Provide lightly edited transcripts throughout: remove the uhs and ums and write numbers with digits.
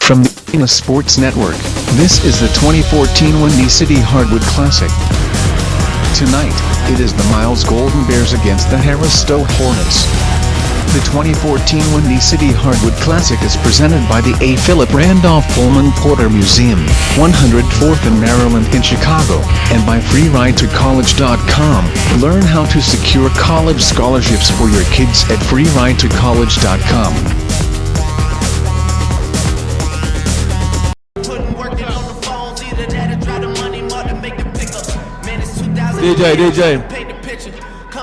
From the NAIA Sports Network, this is the 2014 Windy City Hardwood Classic. Tonight, it is the Miles Golden Bears against the Harris-Stowe Hornets. The 2014 Windy City Hardwood Classic is presented by the A. Philip Randolph Pullman Porter Museum, 104th and Maryland in Chicago, and by freeridetocollege.com. Learn how to secure college scholarships for your kids at freeridetocollege.com.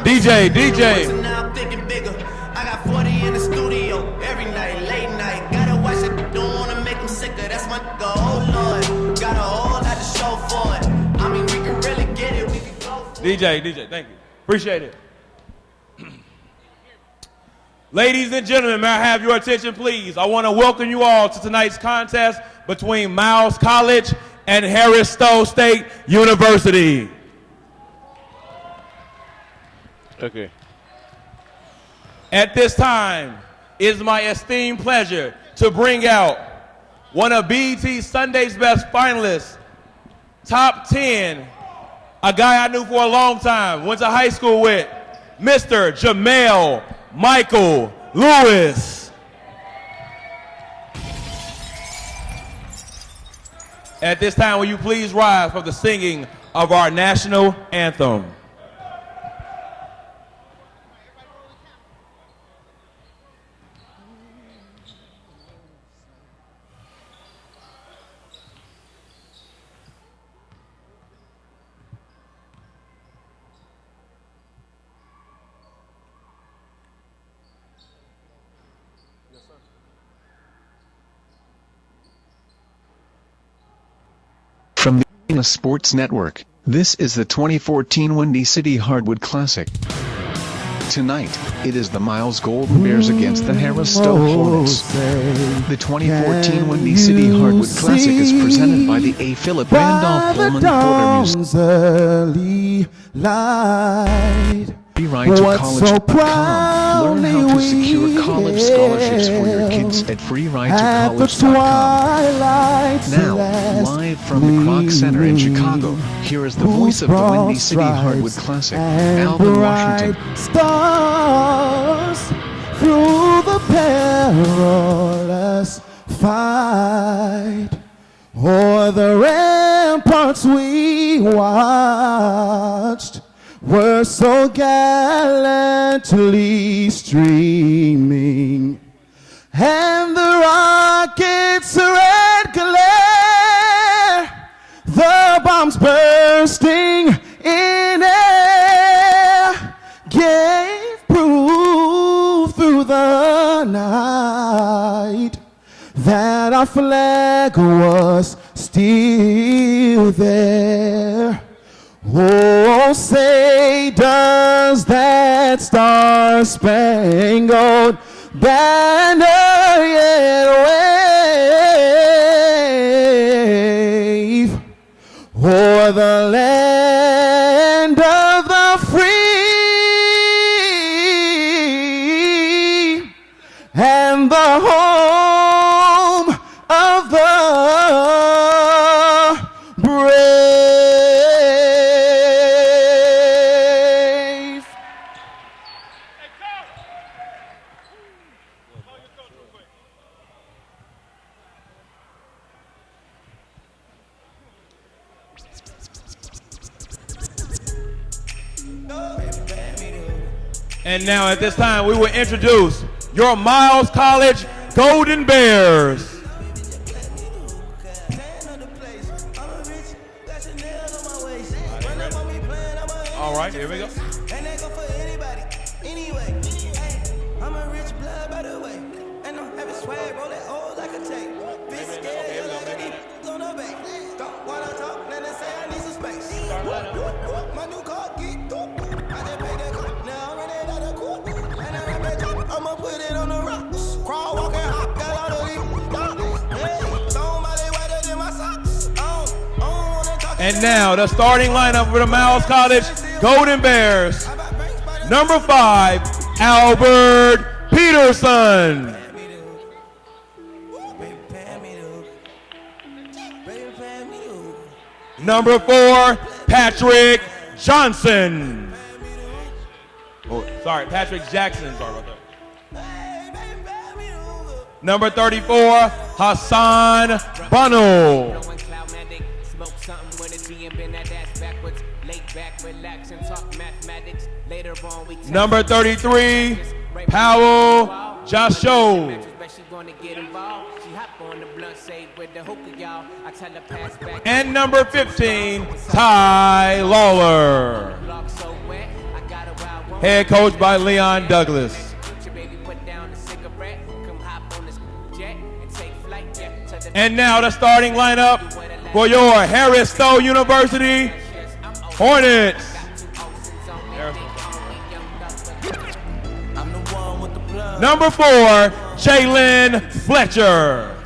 DJ. Now I'm thinking bigger. I got 40 in the studio every night, late night. Gotta watch it, don't wanna make them sicker. That's my nigga, oh Lord. Got a whole lot to show for it. I mean, we can really get it, we can go for it. DJ, thank you. Appreciate it. Ladies and gentlemen, may I have your attention, please? I want to welcome you all to tonight's contest between Miles College and Harris-Stowe State University. Okay. At this time, it is my esteemed pleasure to bring out one of BET Sunday's Best finalists, top 10, a guy I knew for a long time, went to high school with, Mr. Jamel Michael Lewis. At this time, will you please rise for the singing of our national anthem? From the NAIA Sports Network, this is the 2014 Windy City Hardwood Classic. Tonight, it is the Miles Golden Bears against the Harris-Stowe Hornets. The 2014 Windy City Hardwood Classic is presented by the A. Philip Randolph Pullman Porter Museum. FreeRideToCollege.com. Learn how to secure college scholarships for your kids at FreeRideToCollege.com. Now, live from the Kroc Center in Chicago, here is the voice of the Windy City Hardwood Classic, Alvin Washington. Stars through the perilous fight, o'er the ramparts we watched, were so gallantly streaming, and the rocket's red glare, the bombs bursting in air, gave proof through the night that our flag was still there. Oh, say does that star-spangled banner yet wave o'er the land of the free and the home of the brave? And now at this time, we will introduce your Miles College Golden Bears. All right, here we go. And now the starting lineup for the Miles College Golden Bears. Number 5, Albert Peterson. Number 4, Patrick Johnson. Oh, sorry, Patrick Jackson. Sorry about that. Number 34, Hassan Banu. Number 33, Powell Jasho. And number 15, Ty Lawler. Head coach by Leon Douglas. And now the starting lineup for your Harris-Stowe University Hornets. Number 4, Jalen Fletcher.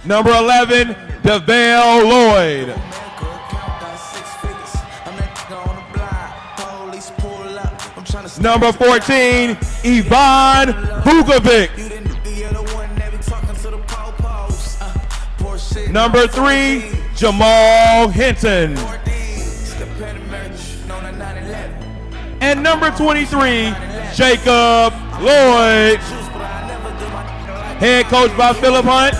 Number 11, DeVale Lloyd. Number 14, Ivan Vukovic. Number 3, Jamal Hinton. And number 23, Jacob Lloyd. Head coach by Philip Hunt.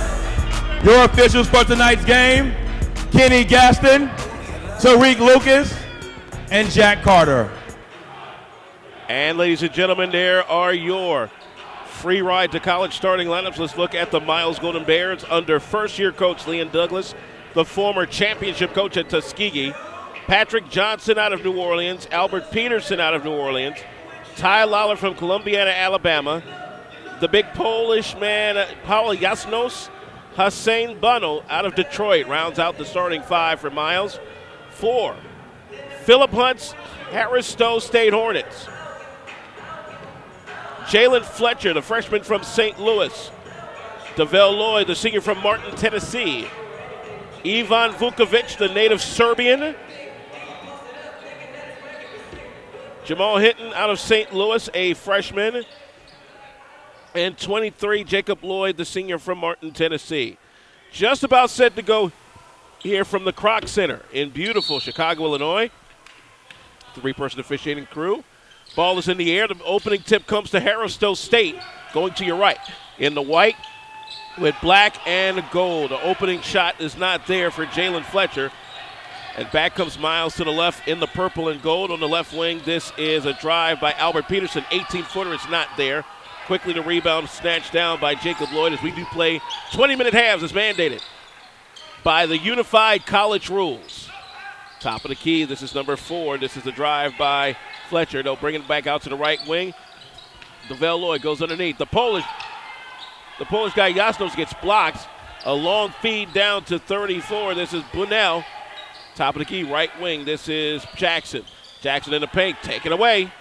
Your officials for tonight's game, Kenny Gaston, Tariq Lucas, and Jack Carter. And ladies and gentlemen, there are your free ride to college starting lineups. Let's look at the Miles Golden Bears under first-year coach Leon Douglas, the former championship coach at Tuskegee, Patrick Johnson out of New Orleans, Albert Peterson out of New Orleans, Ty Lawler from Columbiana, Alabama, the big Polish man, Paul Jasnos, Hassan Banu out of Detroit rounds out the starting 5 for Miles. 4, Philip Hunt's Harris-Stowe State Hornets. Jalen Fletcher, the freshman from St. Louis. DeVale Lloyd, the senior from Martin, Tennessee. Ivan Vukovic, the native Serbian. Jamal Hinton out of St. Louis, a freshman. And 23, Jacob Lloyd, the senior from Martin, Tennessee. Just about set to go here from the Kroc Center in beautiful Chicago, Illinois. 3-person officiating crew. Ball is in the air. The opening tip comes to Harris-Stowe State, going to your right. In the white with black and gold. The opening shot is not there for Jalen Fletcher. And back comes Miles to the left in the purple and gold on the left wing. This is a drive by Albert Peterson. 18-footer is not there. Quickly the rebound snatched down by Jacob Lloyd as we do play 20-minute halves as mandated by the unified college rules. Top of the key, this is number 4. This is the drive by Fletcher. They'll bring it back out to the right wing. DeVale Lloyd goes underneath. The Polish guy Jasnos gets blocked. A long feed down to 34. This is Bunnell. Top of the key, right wing. This is Jackson. Jackson in the paint, taken away.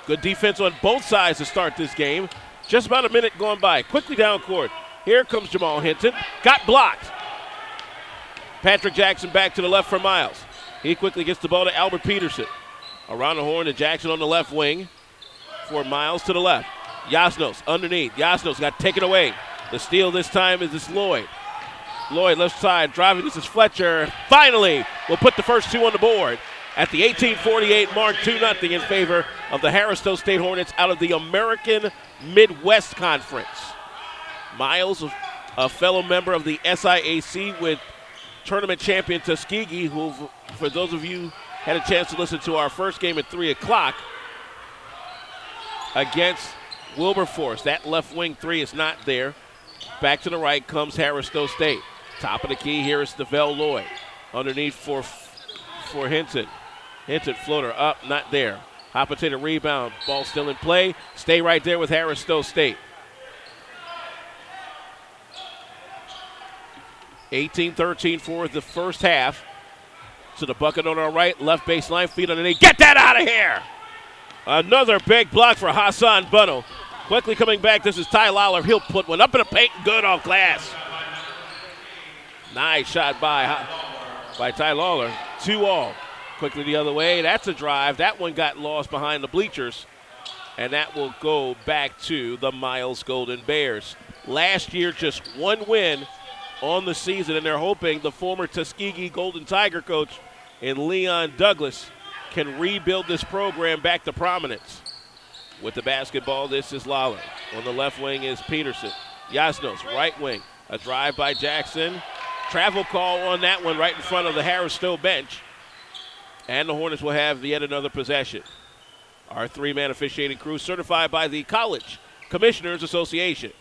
Good defense on both sides to start this game. Just about a minute going by. Quickly down court. Here comes Jamal Hinton. Got blocked. Patrick Jackson back to the left for Miles. He quickly gets the ball to Albert Peterson. Around the horn to Jackson on the left wing for Miles to the left. Jasnos underneath. Jasnos got taken away. The steal this time is this Lloyd. Lloyd left side driving. This is Fletcher. Finally will put the first 2 on the board. At the 18:48 mark, 2-0 in favor of the Harris-Stowe State Hornets out of the American Midwest Conference. Miles, a fellow member of the SIAC with tournament champion Tuskegee, who, for those of you had a chance to listen to our first game at 3 o'clock against Wilberforce. That left wing 3 is not there. Back to the right comes Harris-Stowe State. Top of the key here is DeVale Lloyd. Underneath for Hinton. Hinton floater up, not there. Opportunity rebound. Ball still in play. Stay right there with Harris-Stowe State. 18-13 for the first half. To the bucket on our right, left baseline, feet underneath. Get that out of here! Another big block for Hassan Banu. Quickly coming back, this is Ty Lawler. He'll put one up in the paint, good off glass. Nice shot by Ty Lawler. 2-all. Quickly the other way, that's a drive. That one got lost behind the bleachers. And that will go back to the Miles Golden Bears. Last year, just one win on the season, and they're hoping the former Tuskegee Golden Tiger coach in Leon Douglas can rebuild this program back to prominence. With the basketball, this is Lawler. On the left wing is Peterson. Yasnos, right wing. A drive by Jackson. Travel call on that one right in front of the Harris-Stowe bench. And the Hornets will have yet another possession. Our three-man officiating crew certified by the College Commissioners Association.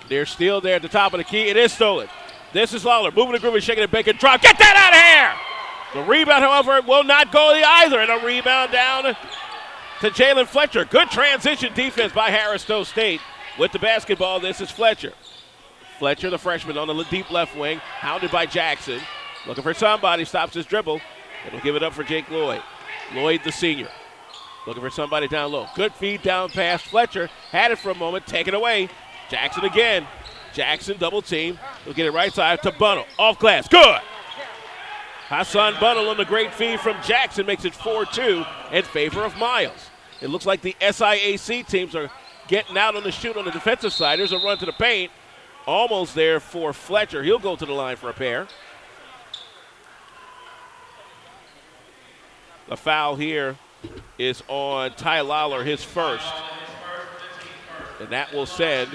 They're still there at the top of the key. It is stolen. This is Lawler moving the groove and shaking it, bacon drop. Get that out of here! The rebound, however, will not go either. And a rebound down to Jalen Fletcher. Good transition defense by Harris-Stowe State. With the basketball, this is Fletcher. Fletcher, the freshman, on the deep left wing, hounded by Jackson. Looking for somebody, stops his dribble. It'll give it up for Jake Lloyd. Lloyd, the senior. Looking for somebody down low. Good feed down past Fletcher. Had it for a moment, taken away. Jackson again. Jackson double team. He'll get it right side to Bunnell. Off glass. Good. Hassan Bunnell on the great feed from Jackson makes it 4-2 in favor of Miles. It looks like the SIAC teams are getting out on the shoot on the defensive side. There's a run to the paint. Almost there for Fletcher. He'll go to the line for a pair. The foul here is on Ty Lawler, his first. And that will send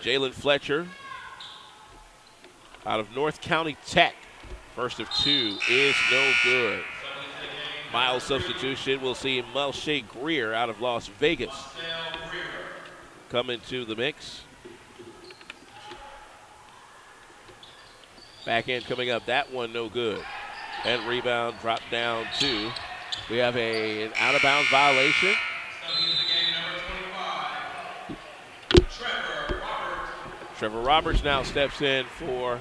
Jalen Fletcher out of North County Tech. First of two is no good. Miles substitution. We'll see Melshay Greer out of Las Vegas come into the mix. Back end coming up. That one no good. And rebound dropped down two. We have an out-of-bounds violation. Trevor Roberts now steps in for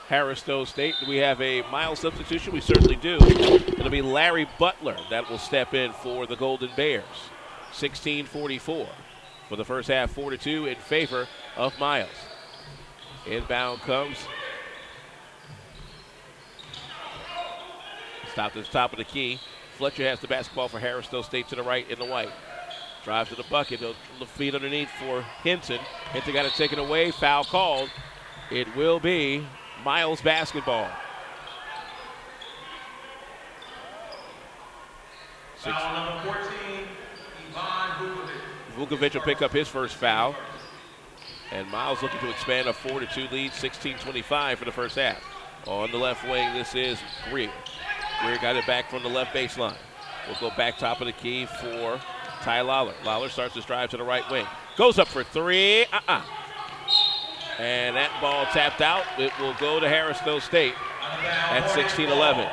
Harris-Stowe State. Do we have a Miles substitution? We certainly do. It'll be Larry Butler that will step in for the Golden Bears. 16:44 for the first half, 4-2 in favor of Miles. Inbound comes. Stopped at the top of the key. Fletcher has the basketball for Harris-Stowe State to the right in the white. Drives to the bucket. He'll feed underneath for Hinton. Hinton got it taken away. Foul called. It will be Miles basketball. Foul number 14, Ivan Vukovic. Vukovic will pick up his first foul. And Miles looking to expand a 4-2 lead, 16:25 for the first half. On the left wing, this is Greer. Greer got it back from the left baseline. We'll go back top of the key for Ty Lawler. Lawler starts his drive to the right wing. Goes up for three. And that ball tapped out. It will go to Harris-Stowe State at 16-11.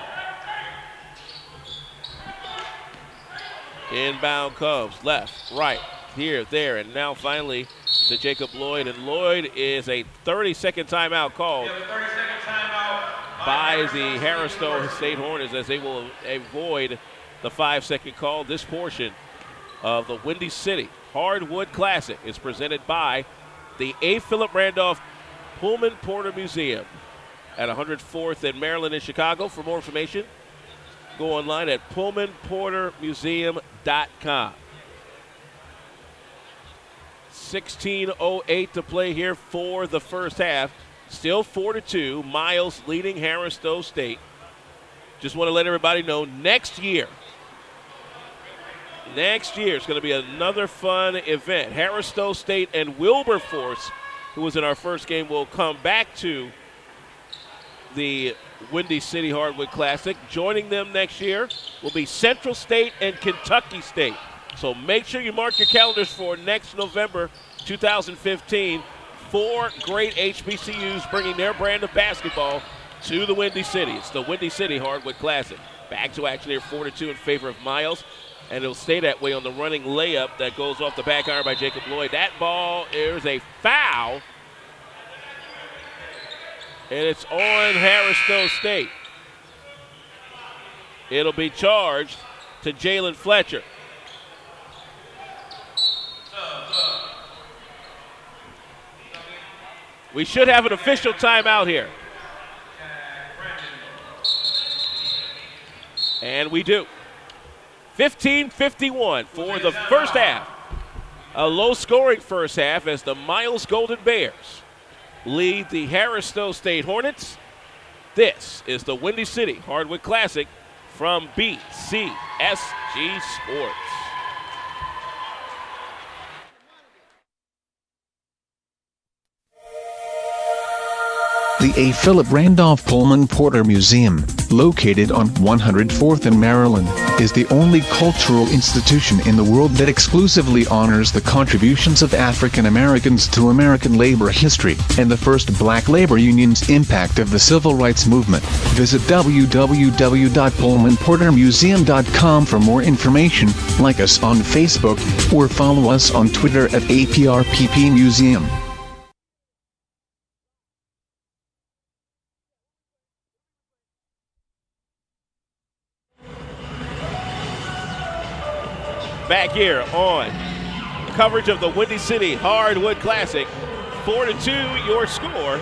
Inbound comes. Left, right, here, there, and now finally to Jacob Lloyd. And Lloyd is a 30-second timeout called by the Harris-Stowe State Hornets as they will avoid the 5-second call. This portion of the Windy City Hardwood Classic is presented by the A. Philip Randolph Pullman Porter Museum at 104th and Maryland in Chicago. For more information, go online at PullmanPorterMuseum.com. 16:08 to play here for the first half. Still 4-2. Miles leading Harris-Stowe State. Just want to let everybody know next year it's going to be another fun event. Harris-Stowe State and Wilberforce, who was in our first game, will come back to the Windy City Hardwood Classic. Joining them next year will be Central State and Kentucky State. So make sure you mark your calendars for next November 2015. 4 great HBCUs bringing their brand of basketball to the Windy City. It's the Windy City Hardwood Classic. Back to action here, 4-2 in favor of Miles. And it'll stay that way on the running layup that goes off the back iron by Jacob Lloyd. That ball, there's a foul. And it's on Harris-Stowe State. It'll be charged to Jalen Fletcher. We should have an official timeout here. And we do. 15:51 for the first half. A low-scoring first half as the Miles Golden Bears lead the Harris-Stowe State Hornets. This is the Windy City Hardwood Classic from BCSG Sports. The A. Philip Randolph Pullman Porter Museum, located on 104th and Maryland, is the only cultural institution in the world that exclusively honors the contributions of African Americans to American labor history, and the first black labor union's impact of the civil rights movement. Visit www.pullmanportermuseum.com for more information, like us on Facebook, or follow us on Twitter at APRPP Museum. Back here on coverage of the Windy City Hardwood Classic. 4-2 your score.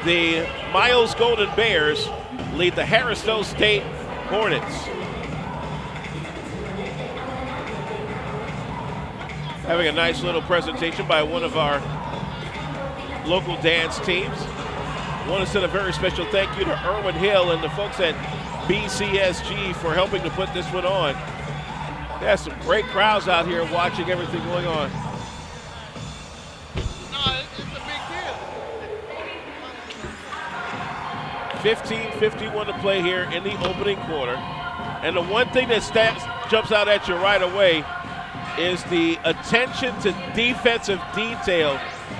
The Miles Golden Bears lead the Harris-Stowe State Hornets. Having a nice little presentation by one of our local dance teams. Want to send a very special thank you to Irwin Hill and the folks at BCSG for helping to put this one on. There's some great crowds out here watching everything going on. It's a big deal. 15:51 to play here in the opening quarter. And the one thing that jumps out at you right away is the attention to defensive detail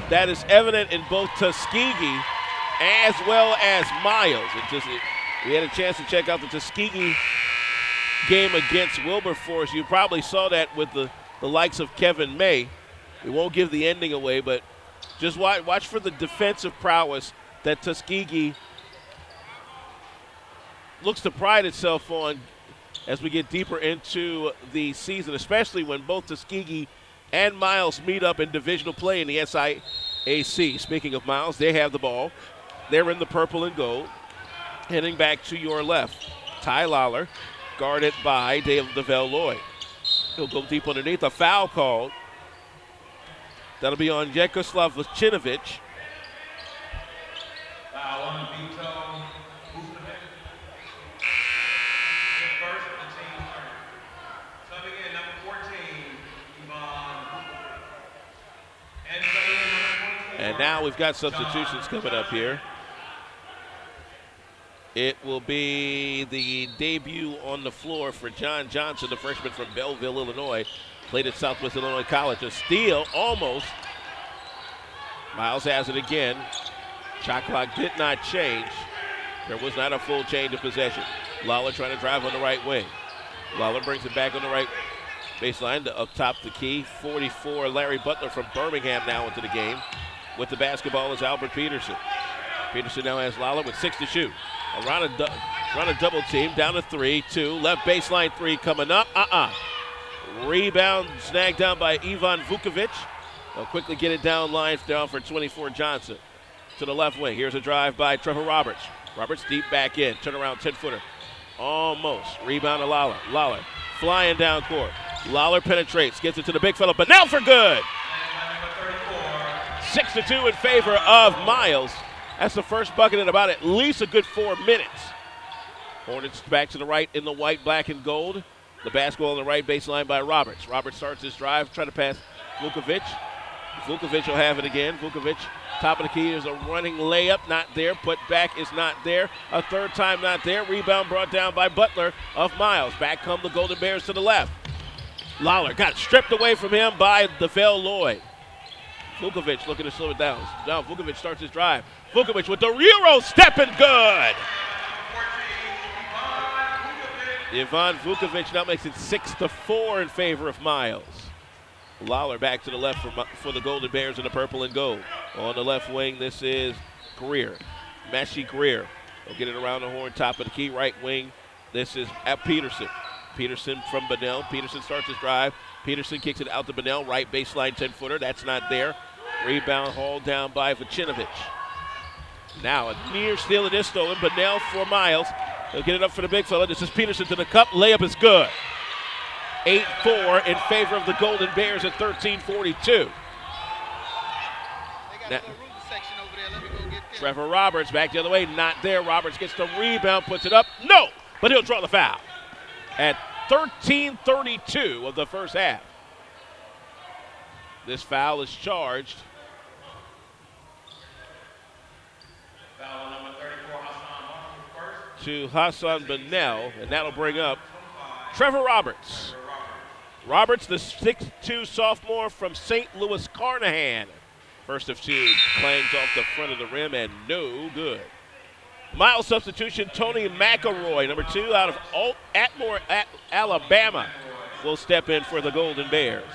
that is evident in both Tuskegee as well as Miles. We had a chance to check out the Tuskegee game against Wilberforce. You probably saw that with the likes of Kevin May. We won't give the ending away, but just watch for the defensive prowess that Tuskegee looks to pride itself on as we get deeper into the season, especially when both Tuskegee and Miles meet up in divisional play in the SIAC. Speaking of Miles, they have the ball. They're in the purple and gold. Heading back to your left, Ty Lawler, guarded by DeVell Lloyd. He'll go deep underneath. A foul called. That'll be on Vyacheslav Vucinovic. Foul on Vito Vucinovic. The first of the team. Subbing in number 14, Ivan Vucinovic. And now we've got substitutions coming up here. It will be the debut on the floor for John Johnson, the freshman from Belleville, Illinois. Played at Southwest Illinois College. A steal, almost. Miles has it again. Shot clock did not change. There was not a full change of possession. Lawler trying to drive on the right wing. Lawler brings it back on the right baseline to up top the key. 44, Larry Butler from Birmingham now into the game. With the basketball is Albert Peterson. Peterson now has Lawler with 6 to shoot. Around a double team, down to 3-2. Left baseline 3 coming up. Rebound snagged down by Ivan Vucinovic. They'll quickly get it down for 24 Johnson. To the left wing. Here's a drive by Trevor Roberts. Roberts deep back in. Turnaround 10-footer. Almost. Rebound to Lawler. Lawler flying down court. Lawler penetrates. Gets it to the big fella. But now for good. 6-2 in favor of Miles. That's the first bucket in about at least a good 4 minutes. Hornets back to the right in the white, black, and gold. The basketball on the right baseline by Roberts. Roberts starts his drive, trying to pass Vucinovic. Vucinovic will have it again. Vucinovic, top of the key, is a running layup, not there. Put back is not there. A third time not there. Rebound brought down by Butler of Miles. Back come the Golden Bears to the left. Lawler got stripped away from him by DeVell Lloyd. Vucinovic looking to slow it down. Now Vucinovic starts his drive. Vucinovic with the Euro step and good. Ivan Vucinovic now makes it 6-4 in favor of Miles. Lawler back to the left for the Golden Bears in the purple and gold. On the left wing, this is Greer. Meshi Greer. He'll get it around the horn, top of the key, right wing. This is at Peterson. Peterson from Bunnell. Peterson starts his drive. Peterson kicks it out to Bunnell, right baseline 10-footer. That's not there. Rebound hauled down by Vucinovic. Now a near steal it is stolen. Bunnell for Miles. He'll get it up for the big fella. This is Peterson to the cup. Layup is good. 8-4 in favor of the Golden Bears at 13:42. Now, Trevor Roberts back the other way, not there. Roberts gets the rebound, puts it up. No, but he'll draw the foul at 13:32 of the first half. This foul is charged. Foul number 34, to Hassan Benel, and that'll bring up Trevor Roberts. Roberts, the 6'2 sophomore from St. Louis Carnahan. First of two, clangs off the front of the rim and no good. Miles substitution, Tony McElroy, number 2 out of Atmore, Alabama, will step in for the Golden Bears.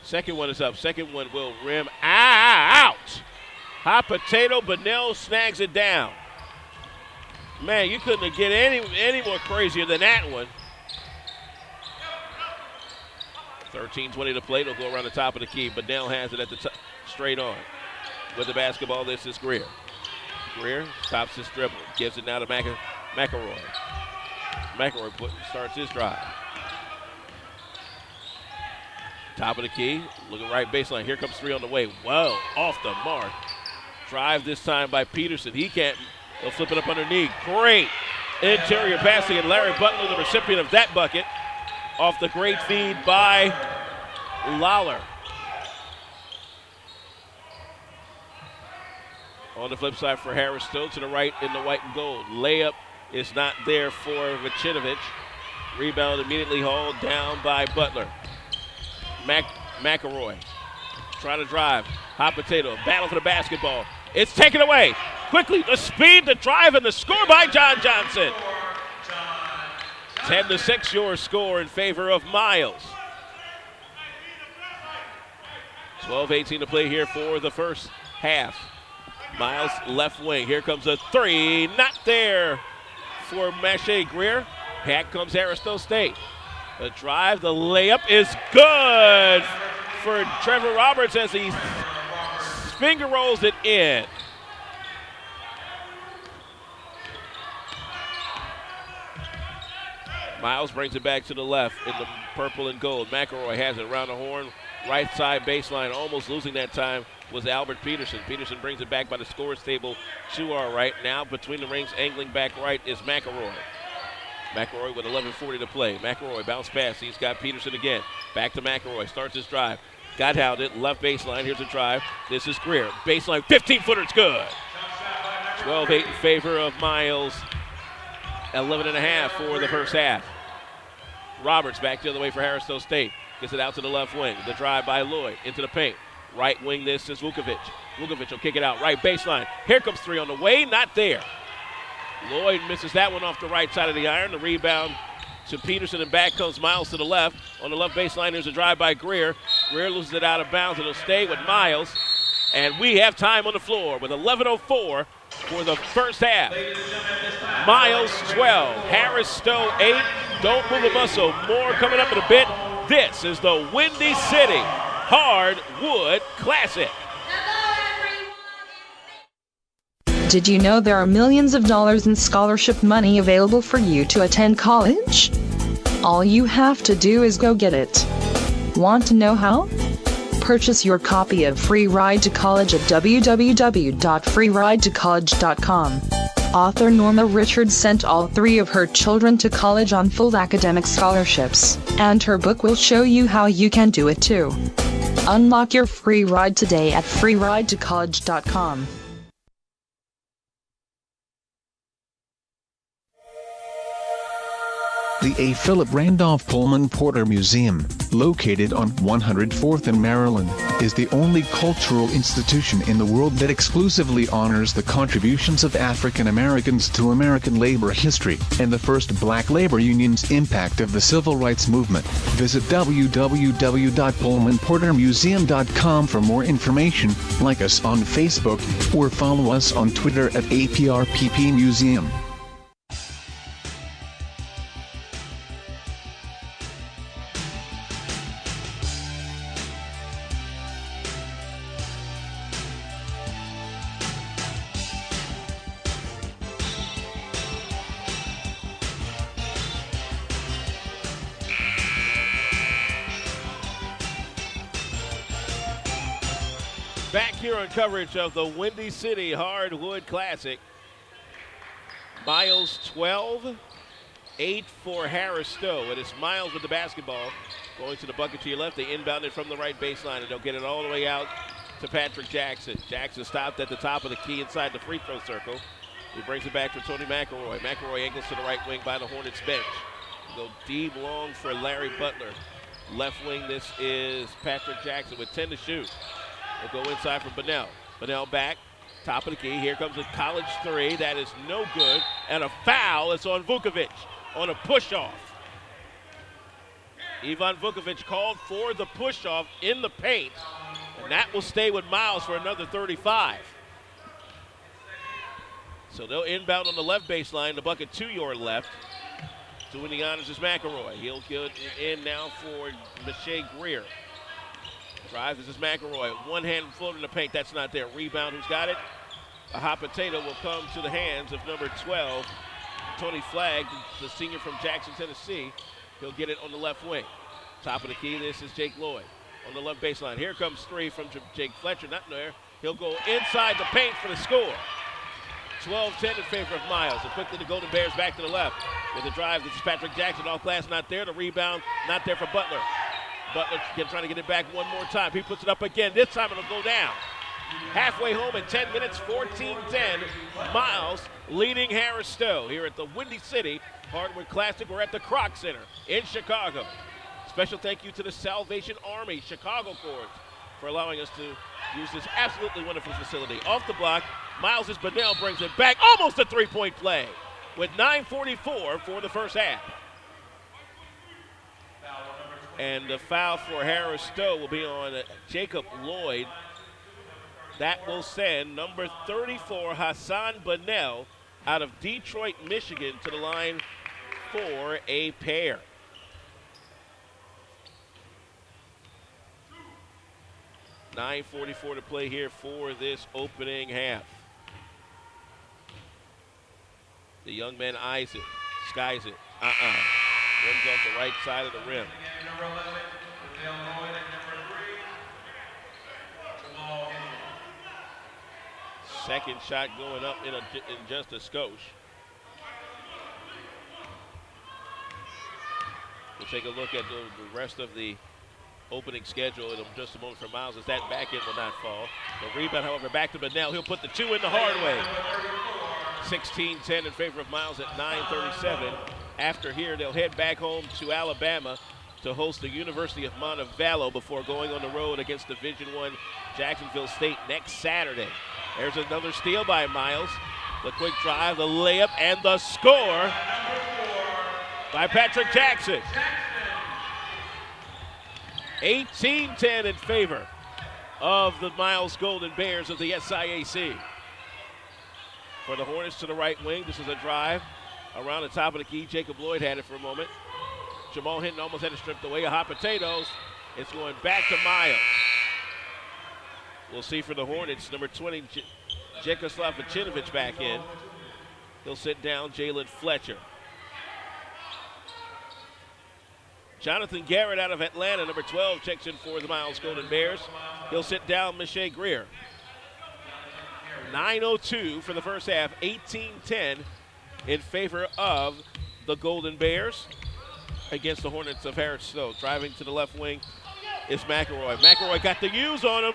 Second one is up. Second one will rim out. Hot potato, Benel snags it down. Man, you couldn't get any more crazier than that one. 13:20 to play. It'll go around the top of the key. Benel has it at the top, straight on. With the basketball, this is Greer. Greer stops his dribble. Gives it now to McElroy. McElroy starts his drive. Top of the key, looking right baseline. Here comes 3 on the way. Well, off the mark. Drive this time by Peterson. He can't. He'll flip it up underneath. Great interior passing, and Larry Butler, the recipient of that bucket, off the great feed by Lawler. On the flip side for Harris-Stowe to the right in the white and gold. Layup is not there for Vucinovic. Rebound immediately hauled down by Butler. McElroy trying to drive. Hot potato. Battle for the basketball. It's taken away. Quickly, the speed, the drive, and the score by John Johnson. 10-6 your score in favor of Miles. 12:18 to play here for the first half. Miles left wing. Here comes a 3. Not there for Mache Greer. Back comes Harris-Stowe State. The drive, the layup is good for Trevor Roberts as he finger rolls it in. Miles brings it back to the left in the purple and gold. McElroy has it around the horn. Right side baseline, almost losing that time, was Albert Peterson. Peterson brings it back by the scorer's table to our right. Now between the rings, angling back right is McElroy. McElroy with 11:40 to play. McElroy bounce pass. He's got Peterson again. Back to McElroy. Starts his drive. Got hounded. Left baseline. Here's a drive. This is Greer. Baseline. 15-footer. It's good. 12-8 in favor of Miles. 11.5 for the first half. Roberts back the other way for Harris-Stowe State. Gets it out to the left wing. The drive by Lloyd into the paint. Right wing, this is Vukovic. Vukovic will kick it out. Right baseline. Here comes 3 on the way. Not there. Lloyd misses that one off the right side of the iron. The rebound to Peterson, and back comes Miles to the left. On the left baseline, there's a drive by Greer. Greer loses it out of bounds. It'll stay with Miles. And we have time on the floor with 11:04 for the first half. Miles 12, Harris-Stowe 8. Don't move a muscle. More coming up in a bit. This is the Windy City Hardwood Classic. Did you know there are millions of dollars in scholarship money available for you to attend college? All you have to do is go get it. Want to know how? Purchase your copy of Free Ride to College at www.freeridetocollege.com. Author Norma Richards sent all 3 of her children to college on full academic scholarships, and her book will show you how you can do it too. Unlock your free ride today at freeridetocollege.com. The A. Philip Randolph Pullman Porter Museum, located on 104th in Maryland, is the only cultural institution in the world that exclusively honors the contributions of African Americans to American labor history, and the first black labor union's impact of the civil rights movement. Visit www.pullmanportermuseum.com for more information, like us on Facebook, or follow us on Twitter at APRPP Museum. Back here on coverage of the Windy City Hardwood Classic. Miles 12, 8 for Harris-Stowe. It is Miles with the basketball. Going to the bucket to your left. They inbound it from the right baseline, and they'll get it all the way out to Patrick Jackson. Jackson stopped at the top of the key inside the free throw circle. He brings it back for Tony McElroy. McElroy angles to the right wing by the Hornets bench. Go deep long for Larry Butler. Left wing, this is Patrick Jackson with 10 to shoot. They'll go inside from Bunnell. Bunnell back, top of the key. Here comes a college three. That is no good. And a foul. It's on Vukovic on a push-off. Ivan Vukovic called for the push-off in the paint. And that will stay with Miles for another 35. So they'll inbound on the left baseline. The bucket to your left. Doing the honors is McElroy. He'll get in now for Miche Greer. Drive, this is McElroy. One hand float in the paint. That's not there. Rebound, who's got it? A hot potato will come to the hands of number 12, Tony Flagg, the senior from Jackson, Tennessee. He'll get it on the left wing. Top of the key, this is Jake Lloyd on the left baseline. Here comes three from Jake Fletcher, not there. He'll go inside the paint for the score. 12-10 in favor of Miles. And quickly the Golden Bears back to the left. With the drive, this is Patrick Jackson off glass, not there. The rebound, not there for Butler. Butler trying to get it back one more time. He puts it up again. This time it'll go down. Halfway home in 10 minutes, 14-10. Miles leading Harris-Stowe here at the Windy City Hardwood Classic. We're at the Kroc Center in Chicago. Special thank you to the Salvation Army Chicago Corps for allowing us to use this absolutely wonderful facility. Off the block, Miles' Bunnell brings it back. Almost a three-point play with 9:44 for the first half. And the foul for Harris-Stowe will be on Jacob Lloyd. That will send number 34, Hassan Bunnell, out of Detroit, Michigan, to the line for a pair. $9:44 to play here for this opening half. The young man eyes it, skies it. Rims off the right side of the rim. Second shot going up in just a skosh. We'll take a look at the rest of the opening schedule in just a moment for Miles, as that back end will not fall. The rebound, however, back to Bunnell. He'll put the two in the hard way. 16-10 in favor of Miles at 9:37. After here, they'll head back home to Alabama to host the University of Montevallo before going on the road against Division I Jacksonville State next Saturday. There's another steal by Miles. The quick drive, the layup, and the score by Patrick Jackson. 18-10 in favor of the Miles Golden Bears of the SIAC. For the Hornets to the right wing, this is a drive around the top of the key. Jacob Lloyd had it for a moment. Jamal Hinton almost had it stripped away. A hot potatoes. It's going back to Miles. We'll see for the Hornets, number 20, Jekoslav Vucinovic back in. He'll sit down Jalen Fletcher. Jonathan Garrett out of Atlanta, number 12, checks in for the Miles Golden Bears. He'll sit down Miche Greer. 9:02 for the first half, 18-10 in favor of the Golden Bears against the Hornets of Harris-Stowe. Driving to the left wing is McElroy. McElroy got the use on him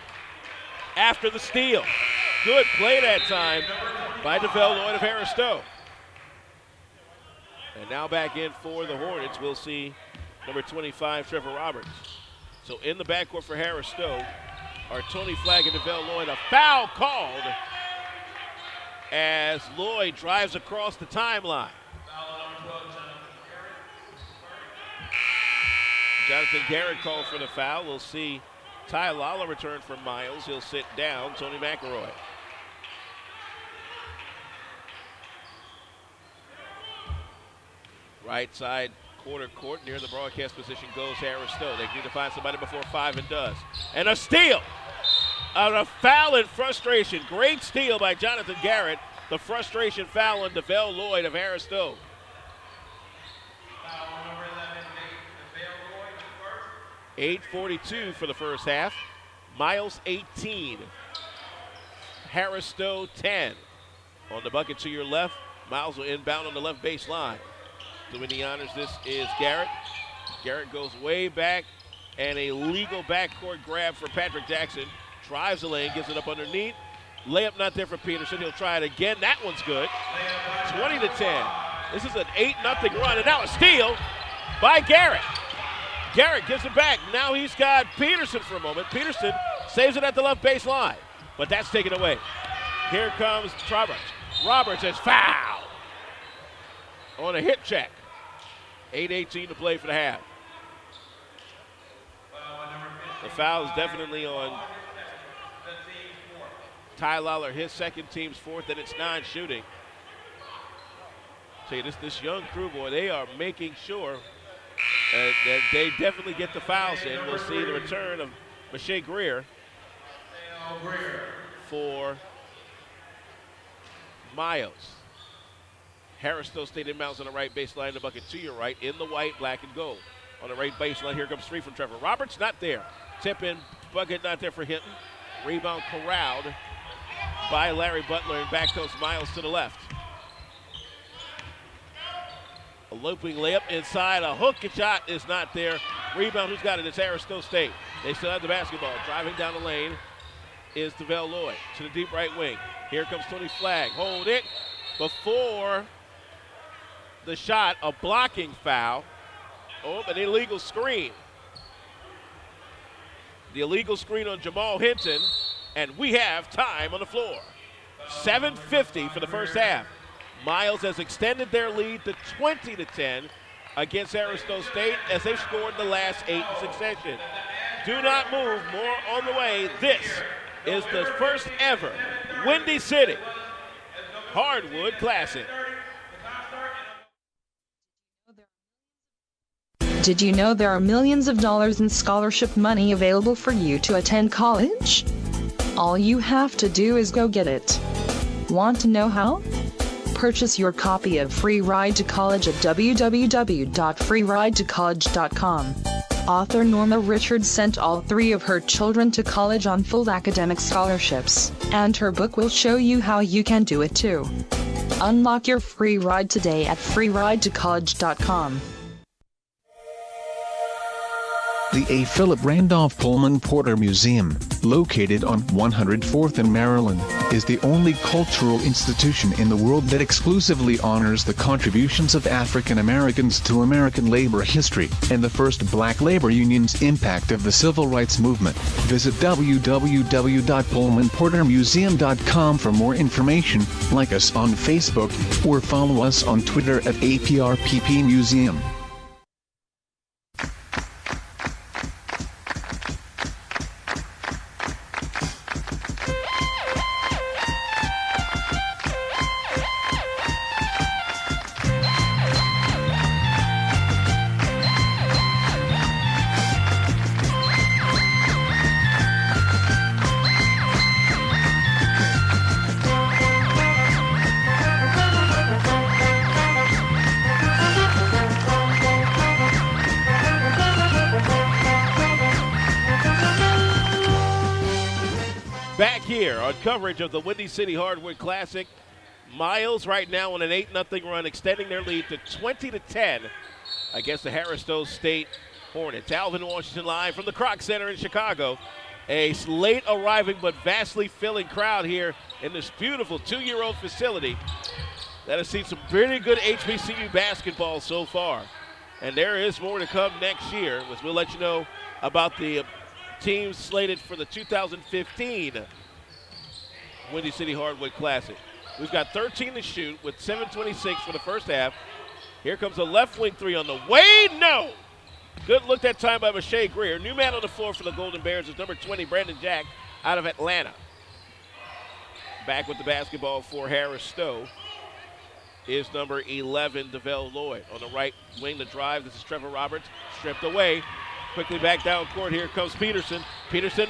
after the steal. Good play that time by DeVell Lloyd of Harris-Stowe. And now back in for the Hornets, we'll see number 25, Trevor Roberts. So in the backcourt for Harris-Stowe are Tony Flagg and DeVell Lloyd. A foul called as Lloyd drives across the timeline. Jonathan Garrett called for the foul. We'll see Ty Lala return for Miles. He'll sit down Tony McElroy. Right side quarter court near the broadcast position goes Harris-Stowe. They need to find somebody before 5 and does. And a steal. A foul in frustration. Great steal by Jonathan Garrett. The frustration foul on DeVell Lloyd of Harris-Stowe. 8:42 for the first half. Miles 18, Harris-Stowe 10. On the bucket to your left, Miles will inbound on the left baseline. Doing the honors, this is Garrett. Garrett goes way back, and a legal backcourt grab for Patrick Jackson. Drives the lane, gives it up underneath. Layup not there for Peterson. He'll try it again. That one's good. 20-10. This is an 8-0 run, and now a steal by Garrett. Garrett gives it back. Now he's got Peterson for a moment. Peterson saves it at the left baseline, but that's taken away. Here comes Roberts. Roberts is fouled on a hit check. 8:18 to play for the half. The foul is definitely on Ty Lawler, his second, team's fourth, and it's 9 shooting. See, this young crew, boy, they are making sure that they definitely get the fouls in. We'll see the return of Mache Greer for Miles. Harris-Stowe State inbounds on the right baseline, the bucket to your right, in the white, black, and gold. On the right baseline, here comes three from Trevor Roberts, not there. Tip in, bucket not there for Hinton. Rebound corralled by Larry Butler, and back goes Miles to the left. A looping layup inside, a hook shot is not there. Rebound, who's got it? It's Harris-Stowe State. They still have the basketball. Driving down the lane is DeVell Lloyd to the deep right wing. Here comes Tony Flagg. Hold it before the shot, a blocking foul. Oh, an illegal screen. The illegal screen on Jamal Hinton, and we have time on the floor. 7:50 for the first half. Miles has extended their lead to 20-10 against Harris-Stowe State as they've scored the last 8 in succession. Do not move, more on the way. This is the first ever Windy City Hardwood Classic. Did you know there are millions of dollars in scholarship money available for you to attend college? All you have to do is go get it. Want to know how? Purchase your copy of Free Ride to College at www.freeridetocollege.com. Author Norma Richards sent all 3 of her children to college on full academic scholarships, and her book will show you how you can do it too. Unlock your free ride today at freeridetocollege.com. The A. Philip Randolph Pullman Porter Museum, located on 104th and Maryland, is the only cultural institution in the world that exclusively honors the contributions of African Americans to American labor history, and the first black labor union's impact of the civil rights movement. Visit www.pullmanportermuseum.com for more information, like us on Facebook, or follow us on Twitter at APRPP Museum. Here on coverage of the Windy City Hardwood Classic. Miles right now on an 8-0 run, extending their lead to 20-10 against the Harris-Stowe State Hornets. Alvin Washington live from the Kroc Center in Chicago. A late arriving but vastly filling crowd here in this beautiful 2-year-old facility that has seen some pretty good HBCU basketball so far. And there is more to come next year, as we'll let you know about the teams slated for the 2015 Windy City Hardwood Classic. We've got 13 to shoot with 7:26 for the first half. Here comes a left wing 3 on the way. No! Good look that time by Mache Greer. New man on the floor for the Golden Bears is number 20, Brandon Jack, out of Atlanta. Back with the basketball for Harris-Stowe is number 11, DeVell Lloyd. On the right wing, the drive. This is Trevor Roberts. Stripped away. Quickly back down court. Here comes Peterson. Peterson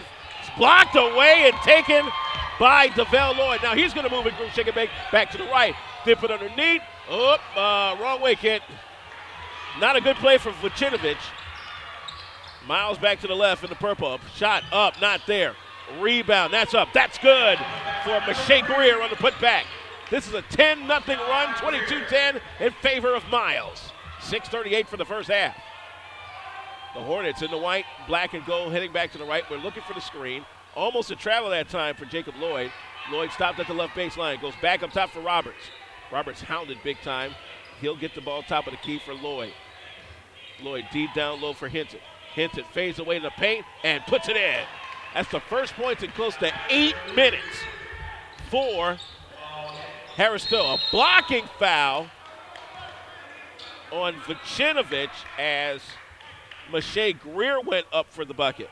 blocked away and taken by DeVell Lloyd. Now he's going to move it, group shake it back to the right. Dip it underneath. Wrong way, kid. Not a good play from Vucinovic. Miles back to the left in the purple. Shot up, not there. Rebound. That's up. That's good for Mache Greer on the putback. This is a 10-0 run, 22-10 in favor of Miles. 6:38 for the first half. The Hornets in the white, black and gold, heading back to the right. We're looking for the screen. Almost a travel that time for Jacob Lloyd. Lloyd stopped at the left baseline, goes back up top for Roberts. Roberts hounded big time. He'll get the ball top of the key for Lloyd. Lloyd deep down low for Hinton. Hinton fades away to the paint and puts it in. That's the first points in close to 8 minutes for Harris-Stowe. A blocking foul on Vucinovic as Mache Greer went up for the bucket.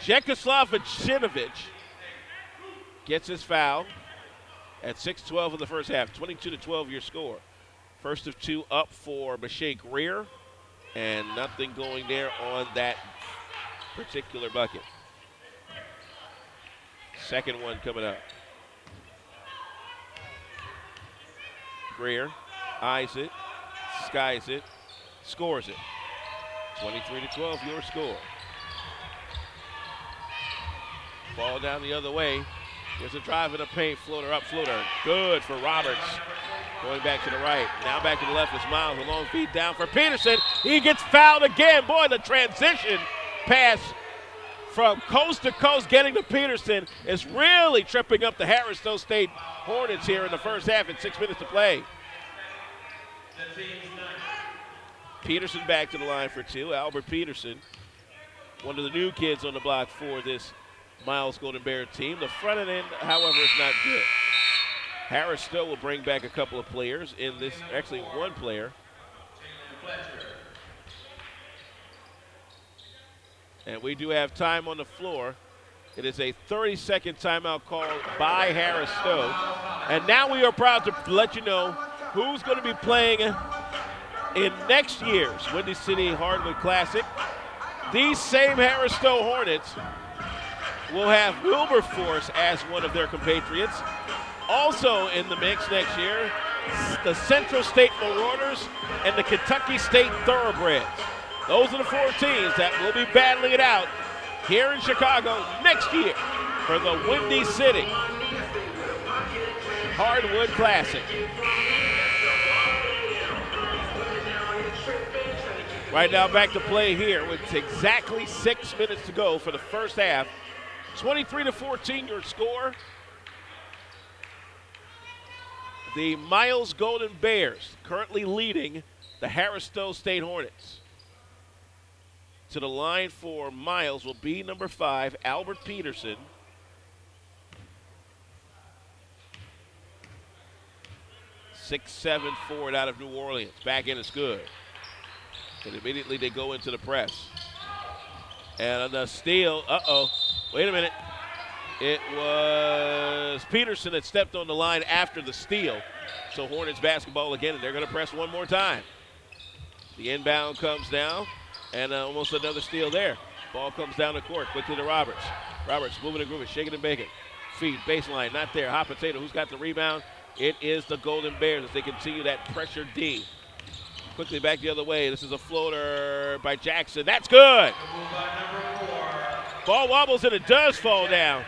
Vjekoslav Vucinovic gets his foul at 6:12 in the first half. 22-12 your score. First of two up for Mache Greer, and nothing going there on that particular bucket. Second one coming up. Greer eyes it, skies it, scores it. 23-12 your score. Ball down the other way. There's a drive in the paint, floater up, floater. Good for Roberts. Going back to the right. Now back to the left is Miles. A long feed down for Peterson. He gets fouled again. Boy, the transition pass from coast to coast getting to Peterson is really tripping up the Harris-Stowe State Hornets here in the first half at 6 minutes to play. Peterson back to the line for two. Albert Peterson, one of the new kids on the block for this Miles Golden Bear team. The front end, however, is not good. Harris-Stowe will bring back a couple of players in this, actually one player. And we do have time on the floor. It is a 30-second timeout called by Harris-Stowe. And now we are proud to let you know who's going to be playing in next year's Windy City Hardwood Classic. These same Harris-Stowe Hornets will have Wilberforce as one of their compatriots. Also in the mix next year, the Central State Marauders and the Kentucky State Thoroughbreds. Those are the four teams that will be battling it out here in Chicago next year for the Windy City Hardwood Classic. Right now back to play here with exactly 6 minutes to go for the first half. 23-14 your score. The Miles Golden Bears currently leading the Harris-Stowe State Hornets. To the line for Miles will be number 5, Albert Peterson. .67 forward out of New Orleans. Back in is good. And immediately they go into the press. And the steal, wait a minute. It was Peterson that stepped on the line after the steal. So Hornets basketball again, and they're going to press one more time. The inbound comes down, and almost another steal there. Ball comes down the court, quickly to Roberts. Roberts moving and grooving, shaking and baking. Feed, baseline, not there. Hot potato, who's got the rebound? It is the Golden Bears as they continue that pressure D. Quickly back the other way. This is a floater by Jackson. That's good. Ball wobbles and it does fall down.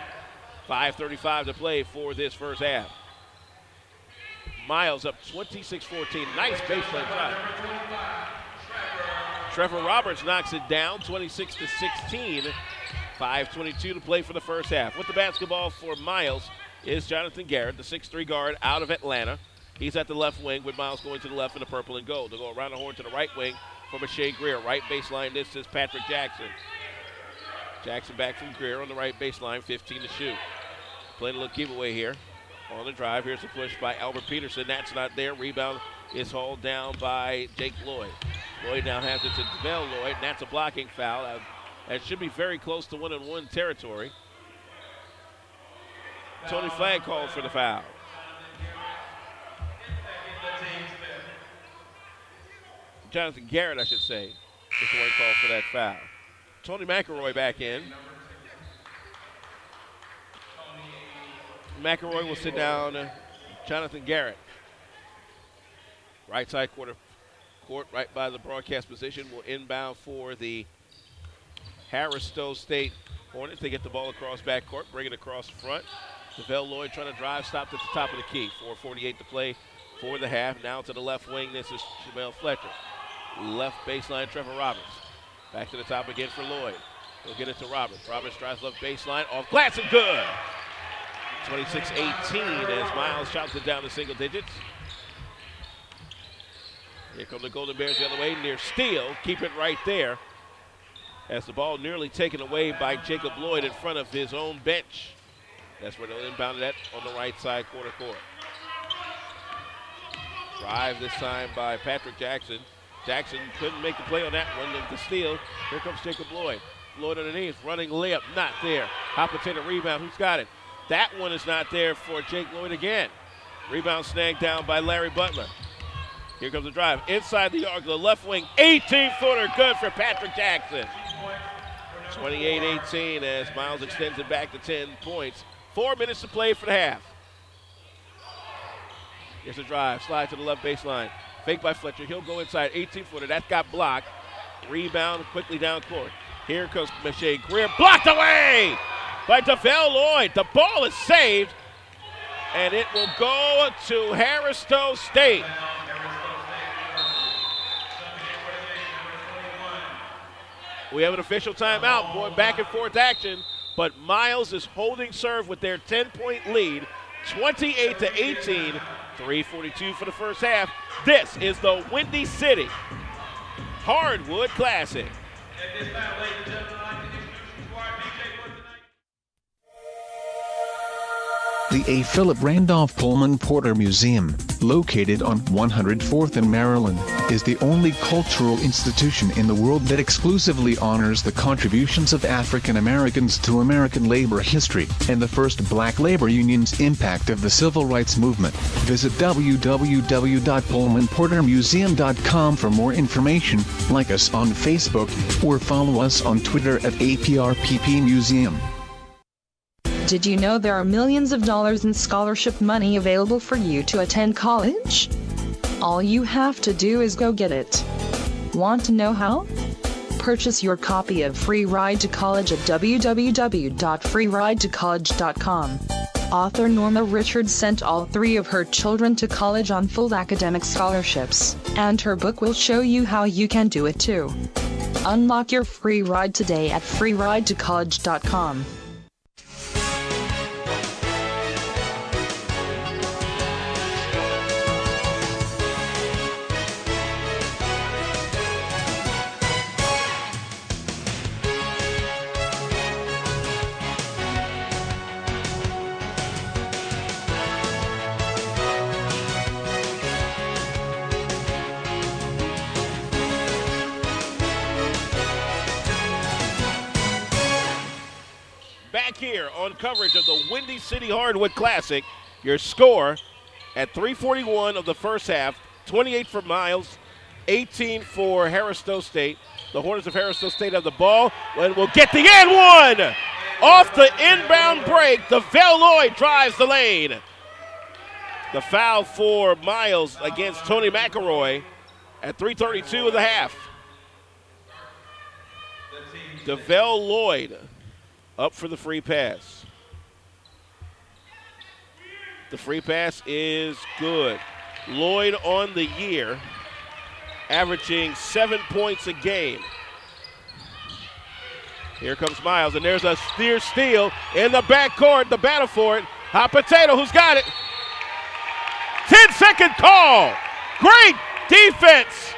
5:35 to play for this first half. Miles up 26-14. Nice baseline drive. Trevor Roberts knocks it down 26-16. 5:22 to play for the first half. With the basketball for Miles is Jonathan Garrett, the 6'3 guard out of Atlanta. He's at the left wing with Miles going to the left in the purple and gold. They'll go around the horn to the right wing for Mache Greer. Right baseline, this is Patrick Jackson. Jackson back from Greer on the right baseline, 15 to shoot. Playing a little giveaway here on the drive. Here's a push by Albert Peterson. That's not there. Rebound is hauled down by Jake Lloyd. Lloyd now has it to DeVell Lloyd, and that's a blocking foul. That should be very close to one-on-one territory. Tony Flagg called for the foul. Jonathan Garrett, I should say, is the one called for that foul. Tony McElroy back in. McElroy will sit down Jonathan Garrett. Right side Court right by the broadcast position will inbound for the Harris-Stowe State Hornets. They get the ball across backcourt, bring it across front. DeVell Lloyd trying to drive, stopped at the top of the key. 4:48 to play for the half. Now to the left wing, this is Shamel Fletcher. Left baseline, Trevor Roberts. Back to the top again for Lloyd. He'll get it to Roberts. Roberts drives left baseline, off glass and good. 26-18 as Miles chops it down to single digits. Here come the Golden Bears the other way, near steal. Keep it right there as the ball nearly taken away by Jacob Lloyd in front of his own bench. That's where they'll inbound it at on the right side corner court. Drive this time by Patrick Jackson. Jackson couldn't make the play on that one. The steal. Here comes Jacob Lloyd. Lloyd underneath, running layup, not there. Hot potato rebound, who's got it? That one is not there for Jake Lloyd again. Rebound snagged down by Larry Butler. Here comes the drive. Inside the arc, the left wing, 18-footer, good for Patrick Jackson. 28-18 as Miles extends it back to 10 points. 4 minutes to play for the half. Here's the drive, slide to the left baseline. Fake by Fletcher, he'll go inside, 18-footer, that got blocked. Rebound quickly down court. Here comes Michelle Greer, blocked away by DeVell Lloyd. The ball is saved, and it will go to Harris-Stowe State. We have an official timeout, going back and forth action, but Miles is holding serve with their 10-point lead, 28-18, 3:42 for the first half. This is the Windy City Hardwood Classic. At this time, ladies and gentlemen, I'd like to introduce the squad DJ for tonight. The A. Philip Randolph Pullman Porter Museum, located on 104th in Maryland, is the only cultural institution in the world that exclusively honors the contributions of African Americans to American labor history, and the first black labor union's impact of the civil rights movement. Visit www.pullmanportermuseum.com for more information, like us on Facebook, or follow us on Twitter at APRPP Museum. Did you know there are millions of dollars in scholarship money available for you to attend college? All you have to do is go get it. Want to know how? Purchase your copy of Free Ride to College at www.freeridetocollege.com. Author Norma Richards sent all 3 of her children to college on full academic scholarships, and her book will show you how you can do it too. Unlock your free ride today at freeridetocollege.com. Here on coverage of the Windy City Hardwood Classic. Your score at 3:41 of the first half, 28 for Miles, 18 for Harris-Stowe State. The Hornets of Harris-Stowe State have the ball and will get the and one. Off the inbound break, DeVell Lloyd drives the lane. The foul for Miles against Tony McElroy at 3:32 of the half. DeVell Lloyd up for the free pass. The free pass is good. Lloyd on the year, averaging 7 points a game. Here comes Miles, and there's a steer steal in the backcourt, the battle for it. Hot potato, who's got it? 10-second call. Great defense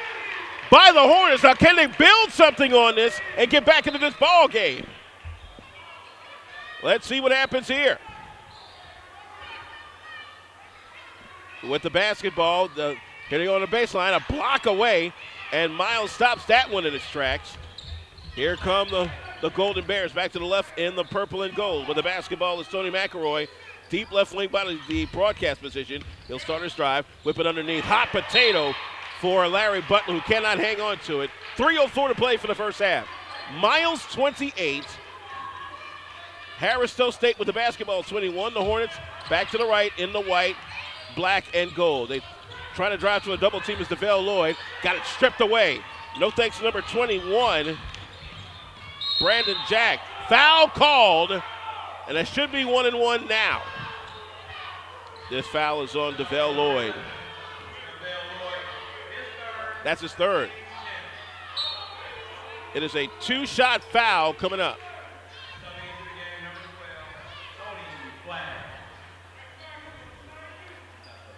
by the Hornets. Now, can they build something on this and get back into this ball game? Let's see what happens here. With the basketball, hitting on the baseline, a block away, and Miles stops that one in its tracks. Here come the Golden Bears back to the left in the purple and gold. With the basketball is Tony McElroy. Deep left wing by the broadcast position. He'll start his drive, whip it underneath. Hot potato for Larry Butler, who cannot hang on to it. 3:04 to play for the first half. Miles 28. Harris-Stowe State with the basketball, 21. The Hornets back to the right in the white, black, and gold. They Trying to drive to a double team is DeVale Lloyd. Got it stripped away. No thanks to number 21, Brandon Jack. Foul called, and it should be 1-1 now. This foul is on DeVale Lloyd. That's his third. It is a 2-shot foul coming up.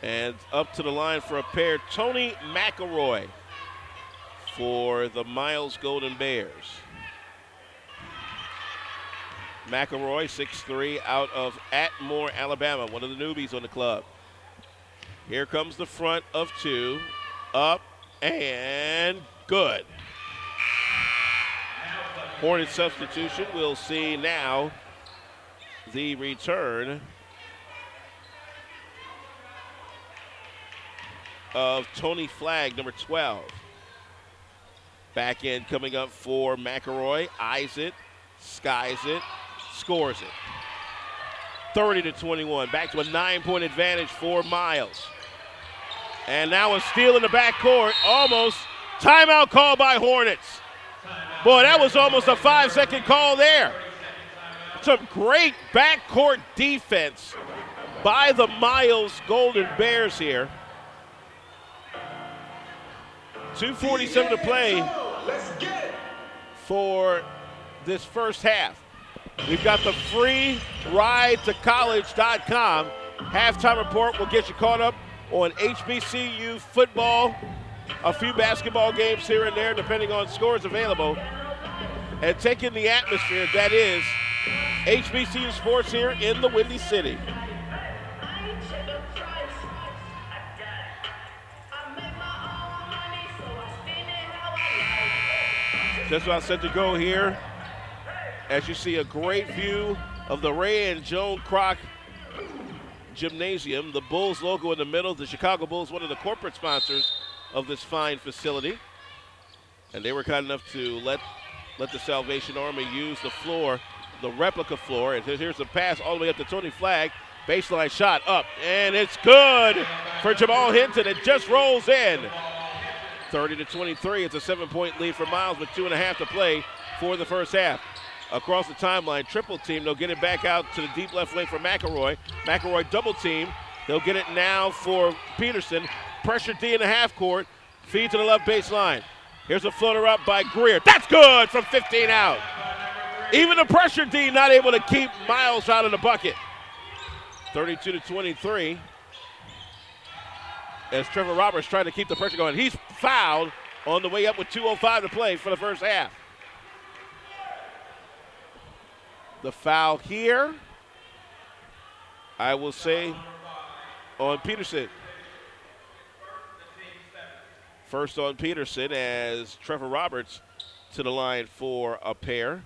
And up to the line for a pair, Tony McElroy for the Miles Golden Bears. McElroy, 6'3", out of Atmore, Alabama, one of the newbies on the club. Here comes the front of two. Up and good. Hornet substitution. We'll see now the return of Tony Flagg, number 12. Back end coming up for McElroy. Eyes it, skies it, scores it. 30-21. Back to a 9-point advantage for Miles. And now a steal in the backcourt. Almost. Timeout call by Hornets. Boy, that was almost a 5-second call there. Some great backcourt defense by the Miles Golden Bears here. 2:47 to play for this first half. We've got the free ride to college.com. Halftime report will get you caught up on HBCU football, a few basketball games here and there depending on scores available, and take in the atmosphere that is HBCU sports here in the Windy City. Just about set to go here. As you see, a great view of the Ray and Joan Kroc Gymnasium. The Bulls logo in the middle. The Chicago Bulls, one of the corporate sponsors of this fine facility. And they were kind enough to let the Salvation Army use the floor, the replica floor. And here's a pass all the way up to Tony Flagg. Baseline shot up, and it's good for Jamal Hinton. It just rolls in. 30-23. It's a 7-point lead for Miles with 2.5 to play for the first half. Across the timeline, triple team. They'll get it back out to the deep left lane for McElroy. McElroy double team. They'll get it now for Peterson. Pressure D in the half court. Feed to the left baseline. Here's a floater up by Greer. That's good from 15 out. Even the pressure D not able to keep Miles out of the bucket. 32-23. As Trevor Roberts trying to keep the pressure going. He's fouled on the way up with 2:05 to play for the first half. The foul here, I will say, on Peterson. First on Peterson as Trevor Roberts to the line for a pair.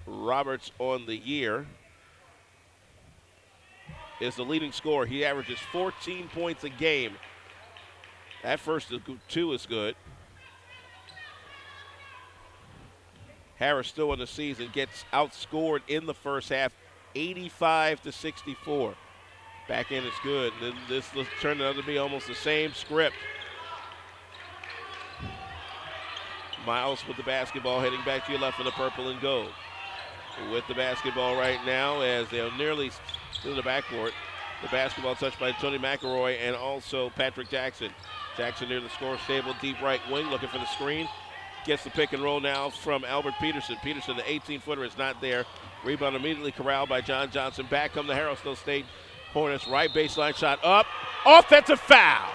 Roberts on the year is the leading scorer. He averages 14 points a game. That first two is good. Harris-Stowe in the season gets outscored in the first half, 85-64. Back in is good. And then this turned out to be almost the same script. Miles with the basketball, heading back to your left in the purple and gold. With the basketball right now as they're nearly to the backcourt. The basketball touched by Tony McElroy and also Patrick Jackson. Jackson near the score table, deep right wing, looking for the screen. Gets the pick and roll now from Albert Peterson. Peterson, the 18-footer, is not there. Rebound immediately corralled by John Johnson. Back come the Harris-Stowe State Hornets. Right baseline shot up. Offensive foul.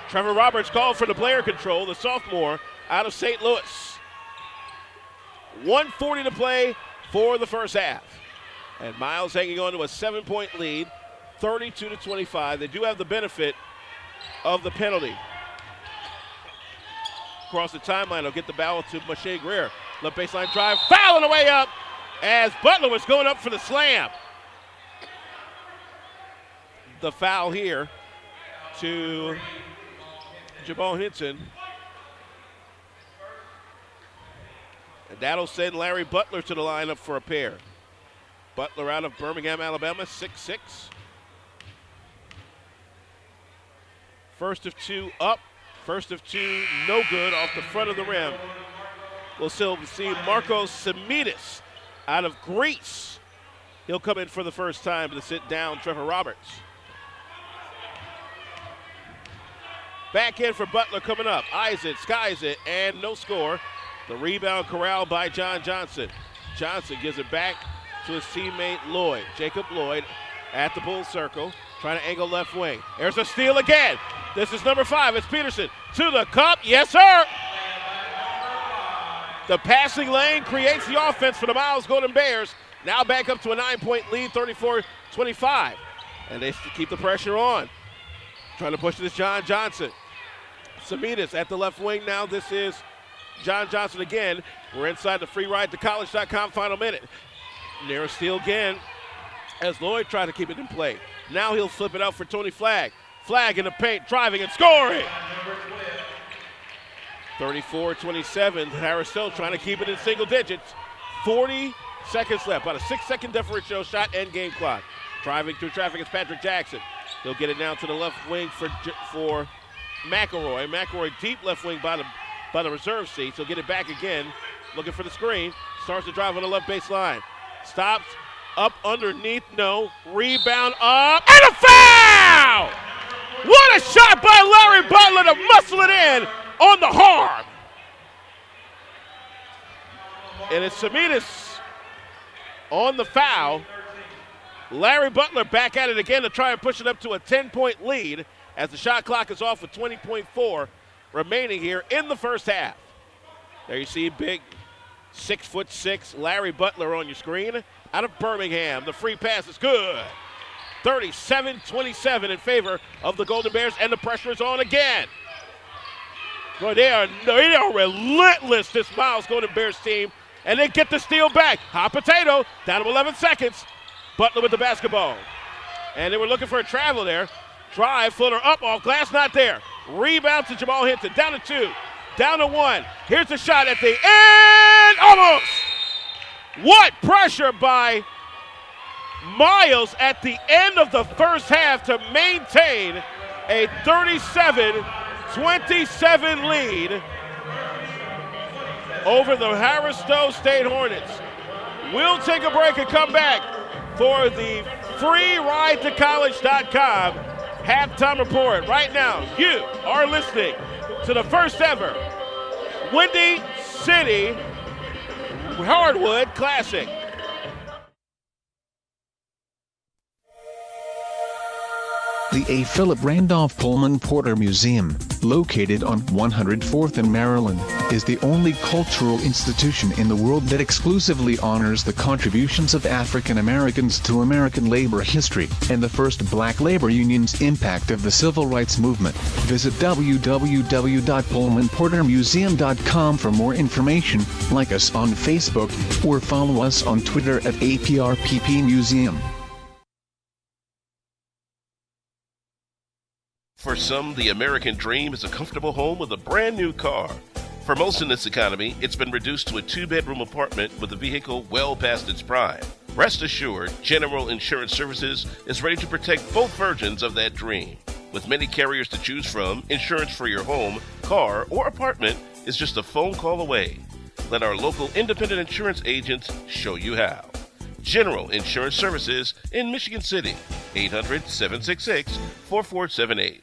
Trevor Roberts called for the player control, the sophomore out of St. Louis. 1:40 to play for the first half. And Miles hanging on to a 7-point lead, 32-25. They do have the benefit of the penalty. Across the timeline, they'll get the ball to Mache Greer. Left baseline drive, foul on the way up as Butler was going up for the slam. The foul here to Jamal Hinton. And that'll send Larry Butler to the lineup for a pair. Butler out of Birmingham, Alabama, 6'6". First of two up. First of two, no good off the front of the rim. We'll still see Marcos Semidis out of Greece. He'll come in for the first time to sit down Trevor Roberts. Back in for Butler coming up. Eyes it, skies it, and no score. The rebound corralled by John Johnson. Johnson gives it back to his teammate Lloyd. Jacob Lloyd at the bull circle, trying to angle left wing. There's a steal again. This is number 5. It's Peterson to the cup. Yes, sir. The passing lane creates the offense for the Miles Golden Bears. Now back up to a 9-point lead, 34-25. And they keep the pressure on. Trying to push this John Johnson. Semidis at the left wing now. This is John Johnson again. We're inside the free ride to college.com final minute. Narrow steal again as Lloyd tried to keep it in play. Now he'll flip it out for Tony Flagg. Flagg in the paint, driving and scoring. 34-27. Harris-Stowe trying to keep it in single digits. 40 seconds left. About a 6-second differential shot end game clock. Driving through traffic is Patrick Jackson. He'll get it down to the left wing for McElroy. McElroy deep left wing by the reserve seats. He'll get it back again. Looking for the screen. Starts to drive on the left baseline. Stops. Up underneath. No. Rebound up. And a foul! What a shot by Larry Butler to muscle it in on the harm. And it's Semidis on the foul. Larry Butler back at it again to try and push it up to a 10-point lead as the shot clock is off with 20.4 remaining here in the first half. There you see big 6'6" Larry Butler on your screen out of Birmingham. The free pass is good. 37-27 in favor of the Golden Bears, and the pressure is on again. Boy, they are relentless, this Miles Golden Bears team, and they get the steal back. Hot potato, down to 11 seconds. Butler with the basketball. And they were looking for a travel there. Drive, footer up, off glass, not there. Rebound to Jamal Hinton, down to 2, down to 1. Here's the shot at the end, almost. What pressure by Miles at the end of the first half to maintain a 37-27 lead over the Harris-Stowe State Hornets. We'll take a break and come back for the free ride to college.com halftime report. Right now, you are listening to the first ever Windy City Hardwood Classic. The A. Philip Randolph Pullman Porter Museum, located on 104th and Maryland, is the only cultural institution in the world that exclusively honors the contributions of African Americans to American labor history, and the first black labor union's impact of the civil rights movement. Visit www.pullmanportermuseum.com for more information, like us on Facebook, or follow us on Twitter at APRPP Museum. For some, the American dream is a comfortable home with a brand new car. For most in this economy, it's been reduced to a 2-bedroom apartment with a vehicle well past its prime. Rest assured, General Insurance Services is ready to protect both versions of that dream. With many carriers to choose from, insurance for your home, car, or apartment is just a phone call away. Let our local independent insurance agents show you how. General Insurance Services in Michigan City, 800-766-4478.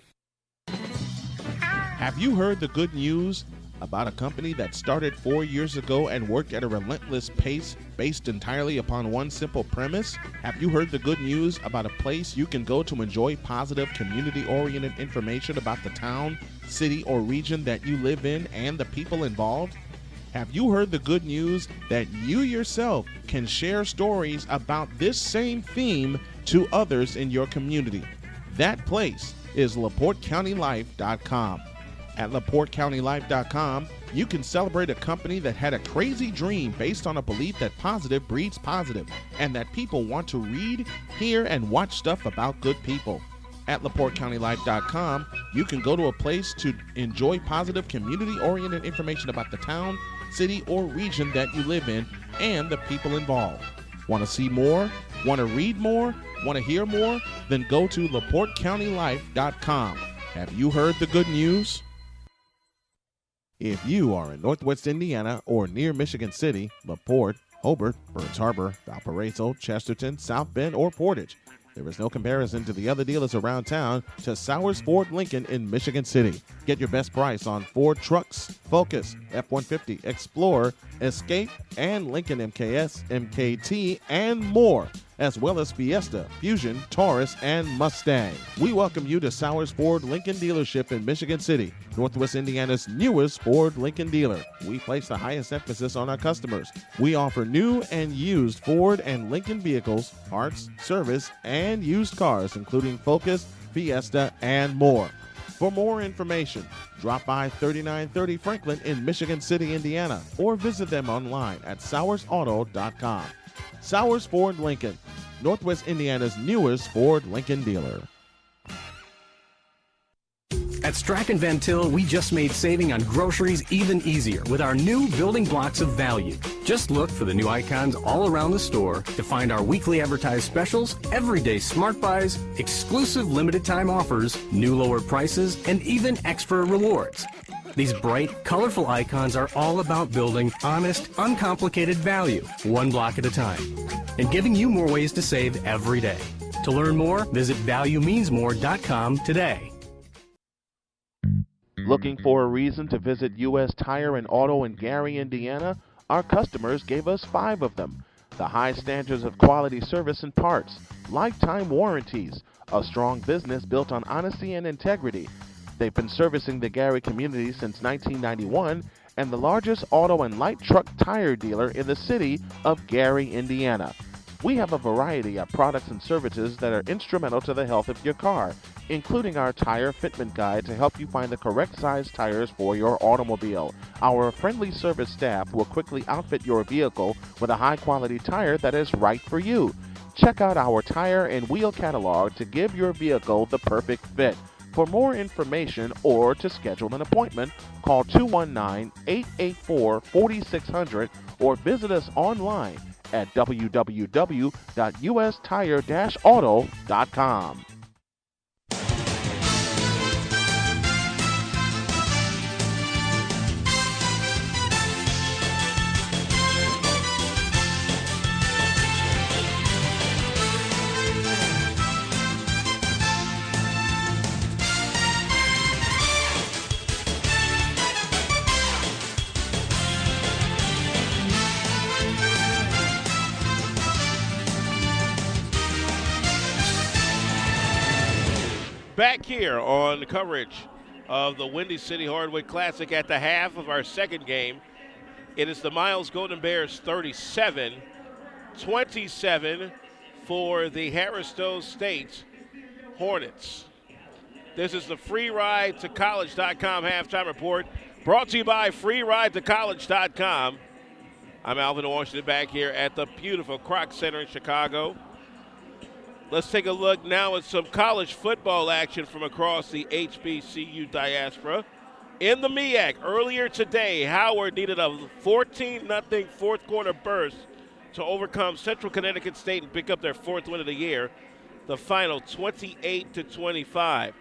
Have you heard the good news about a company that started 4 years ago and worked at a relentless pace based entirely upon one simple premise? Have you heard the good news about a place you can go to enjoy positive, community-oriented information about the town, city, or region that you live in and the people involved? Have you heard the good news that you yourself can share stories about this same theme to others in your community? That place is LaPorteCountyLife.com. At LaPorteCountyLife.com, you can celebrate a company that had a crazy dream based on a belief that positive breeds positive, and that people want to read, hear, and watch stuff about good people. At LaPorteCountyLife.com, you can go to a place to enjoy positive, community-oriented information about the town, city, or region that you live in and the people involved. Want to see more? Want to read more? Want to hear more? Then go to LaPorteCountyLife.com. Have you heard the good news? If you are in Northwest Indiana or near Michigan City, LaPorte, Hobart, Burns Harbor, Valparaiso, Chesterton, South Bend, or Portage, there is no comparison to the other dealers around town to Sowers Ford Lincoln in Michigan City. Get your best price on Ford trucks, Focus, F-150, Explorer, Escape, and Lincoln MKS, MKT, and more, as well as Fiesta, Fusion, Taurus, and Mustang. We welcome you to Sowers Ford Lincoln dealership in Michigan City, Northwest Indiana's newest Ford Lincoln dealer. We place the highest emphasis on our customers. We offer new and used Ford and Lincoln vehicles, parts, service, and used cars, including Focus, Fiesta, and more. For more information, drop by 3930 Franklin in Michigan City, Indiana, or visit them online at sowersauto.com. Sowers Ford Lincoln, Northwest Indiana's newest Ford Lincoln dealer. At Strack & Van Til, we just made saving on groceries even easier with our new building blocks of value. Just look for the new icons all around the store to find our weekly advertised specials, everyday smart buys, exclusive limited time offers, new lower prices, and even extra rewards. These bright, colorful icons are all about building honest, uncomplicated value, one block at a time, and giving you more ways to save every day. To learn more, visit valuemeansmore.com today. Looking for a reason to visit U.S. Tire and Auto in Gary, Indiana? Our customers gave us 5 of them. The high standards of quality service and parts, lifetime warranties, a strong business built on honesty and integrity. They've been servicing the Gary community since 1991 and the largest auto and light truck tire dealer in the city of Gary, Indiana. We have a variety of products and services that are instrumental to the health of your car, including our tire fitment guide to help you find the correct size tires for your automobile. Our friendly service staff will quickly outfit your vehicle with a high-quality tire that is right for you. Check out our tire and wheel catalog to give your vehicle the perfect fit. For more information or to schedule an appointment, call 219-884-4600 or visit us online at www.ustire-auto.com. Back here on coverage of the Windy City Hardwood Classic at the half of our second game. It is the Miles Golden Bears 37-27 for the Harris-Stowe State Hornets. This is the Free Ride to College.com halftime report, brought to you by FreeRideToCollege.com. I'm Alvin Washington back here at the beautiful Kroc Center in Chicago. Let's take a look now at some college football action from across the HBCU diaspora. In the MEAC, earlier today, Howard needed a 14-0 fourth quarter burst to overcome Central Connecticut State and pick up their 4th win of the year. The final 28-25.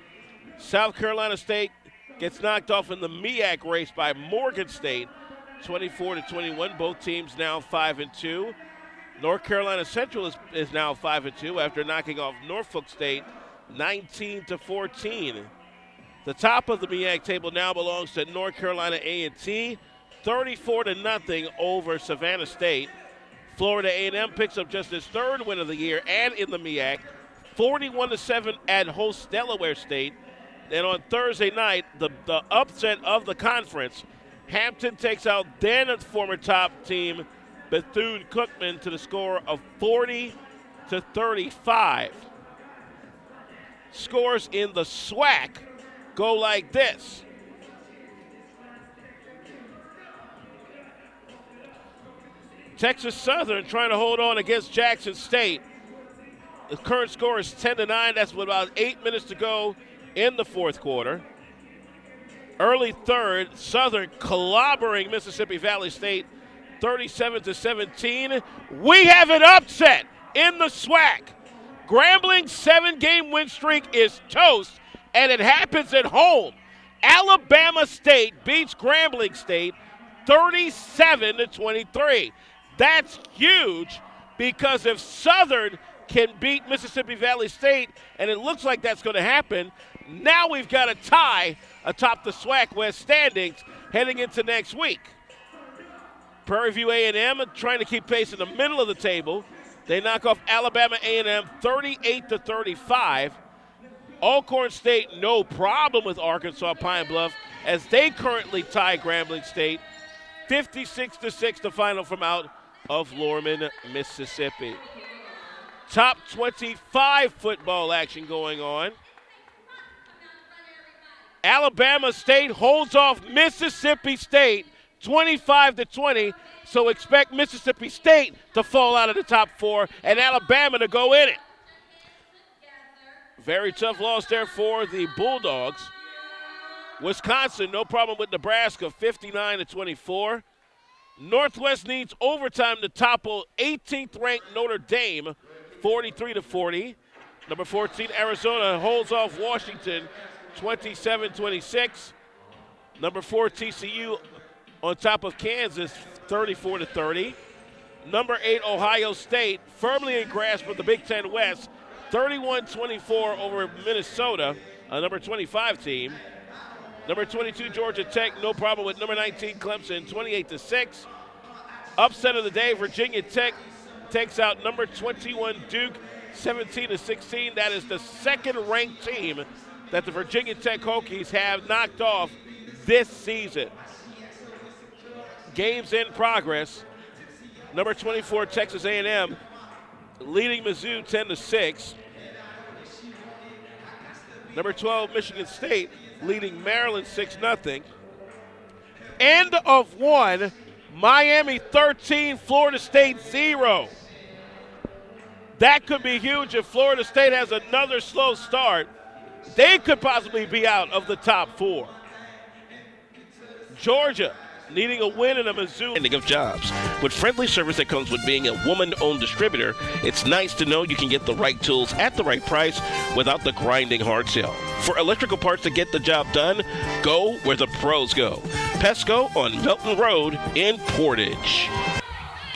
South Carolina State gets knocked off in the MEAC race by Morgan State, 24-21. Both teams now 5-2. North Carolina Central is now 5-2 after knocking off Norfolk State 19-14. The top of the MEAC table now belongs to North Carolina A&T, 34-0 over Savannah State. Florida A&M picks up just its 3rd win of the year and in the MEAC, 41-7 at host Delaware State. And on Thursday night, the upset of the conference, Hampton takes out then former top team Bethune-Cookman to the score of 40-35. Scores in the SWAC go like this. Texas Southern trying to hold on against Jackson State. The current score is 10-9. That's with about 8 minutes to go in the 4th quarter. Early 3rd, Southern clobbering Mississippi Valley State 37-17. We have an upset in the SWAC. Grambling's 7-game win streak is toast. and it happens at home. Alabama State beats Grambling State 37-23. That's huge because if Southern can beat Mississippi Valley State, and it looks like that's going to happen, now we've got a tie atop the SWAC West standings heading into next week. Prairie View A&M trying to keep pace in the middle of the table. They knock off Alabama A&M 38-35. Alcorn State, no problem with Arkansas Pine Bluff as they currently tie Grambling State 56-6, the final from out of Lorman, Mississippi. Top 25 football action going on. Alabama State holds off Mississippi State 25-20, so expect Mississippi State to fall out of the top 4 and Alabama to go in it. Very tough loss there for the Bulldogs. Wisconsin, no problem with Nebraska, 59-24. Northwest needs overtime to topple 18th-ranked Notre Dame, 43-40. Number 14, Arizona holds off Washington, 27-26. Number 4, TCU on top of Kansas, 34-30. Number 8, Ohio State, firmly in grasp of the Big Ten West, 31-24 over Minnesota, a number 25 team. Number 22, Georgia Tech, no problem with number 19, Clemson, 28-6. Upset of the day, Virginia Tech takes out number 21, Duke, 17-16. That is the second-ranked team that the Virginia Tech Hokies have knocked off this season. Games in progress. Number 24, Texas A&M, leading Mizzou 10-6. Number 12, Michigan State, leading Maryland 6-0. End of one, Miami 13, Florida State 0. That could be huge if Florida State has another slow start. They could possibly be out of the top 4. Georgia needing a win in a Mizzou. Of jobs. With friendly service that comes with being a woman-owned distributor, it's nice to know you can get the right tools at the right price without the grinding hard sell. For electrical parts to get the job done, go where the pros go. Pesco on Milton Road in Portage.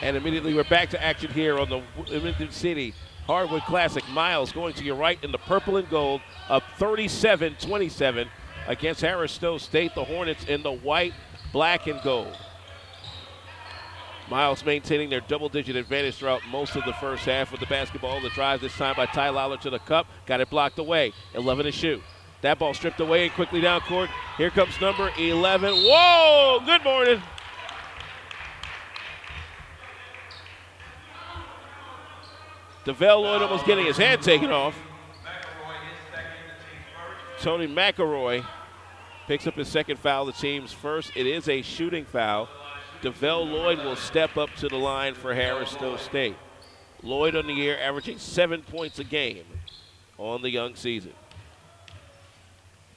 And immediately we're back to action here on the Winton City Hardwood Classic. Miles going to your right in the purple and gold, up 37-27 against Harris-Stowe State. The Hornets in the white, black, and gold. Miles maintaining their double-digit advantage throughout most of the first half with the basketball. The drive this time by Ty Lawler to the cup. Got it blocked away. 11 to shoot. That ball stripped away and quickly down court. Here comes number 11. Whoa! Good morning. DeVell Lloyd almost getting his hand taken off. Tony McElroy picks up his second foul, the team's first. It is a shooting foul. DeVell Lloyd will step up to the line for Harris-Stowe State. Lloyd on the year averaging 7 points a game on the young season.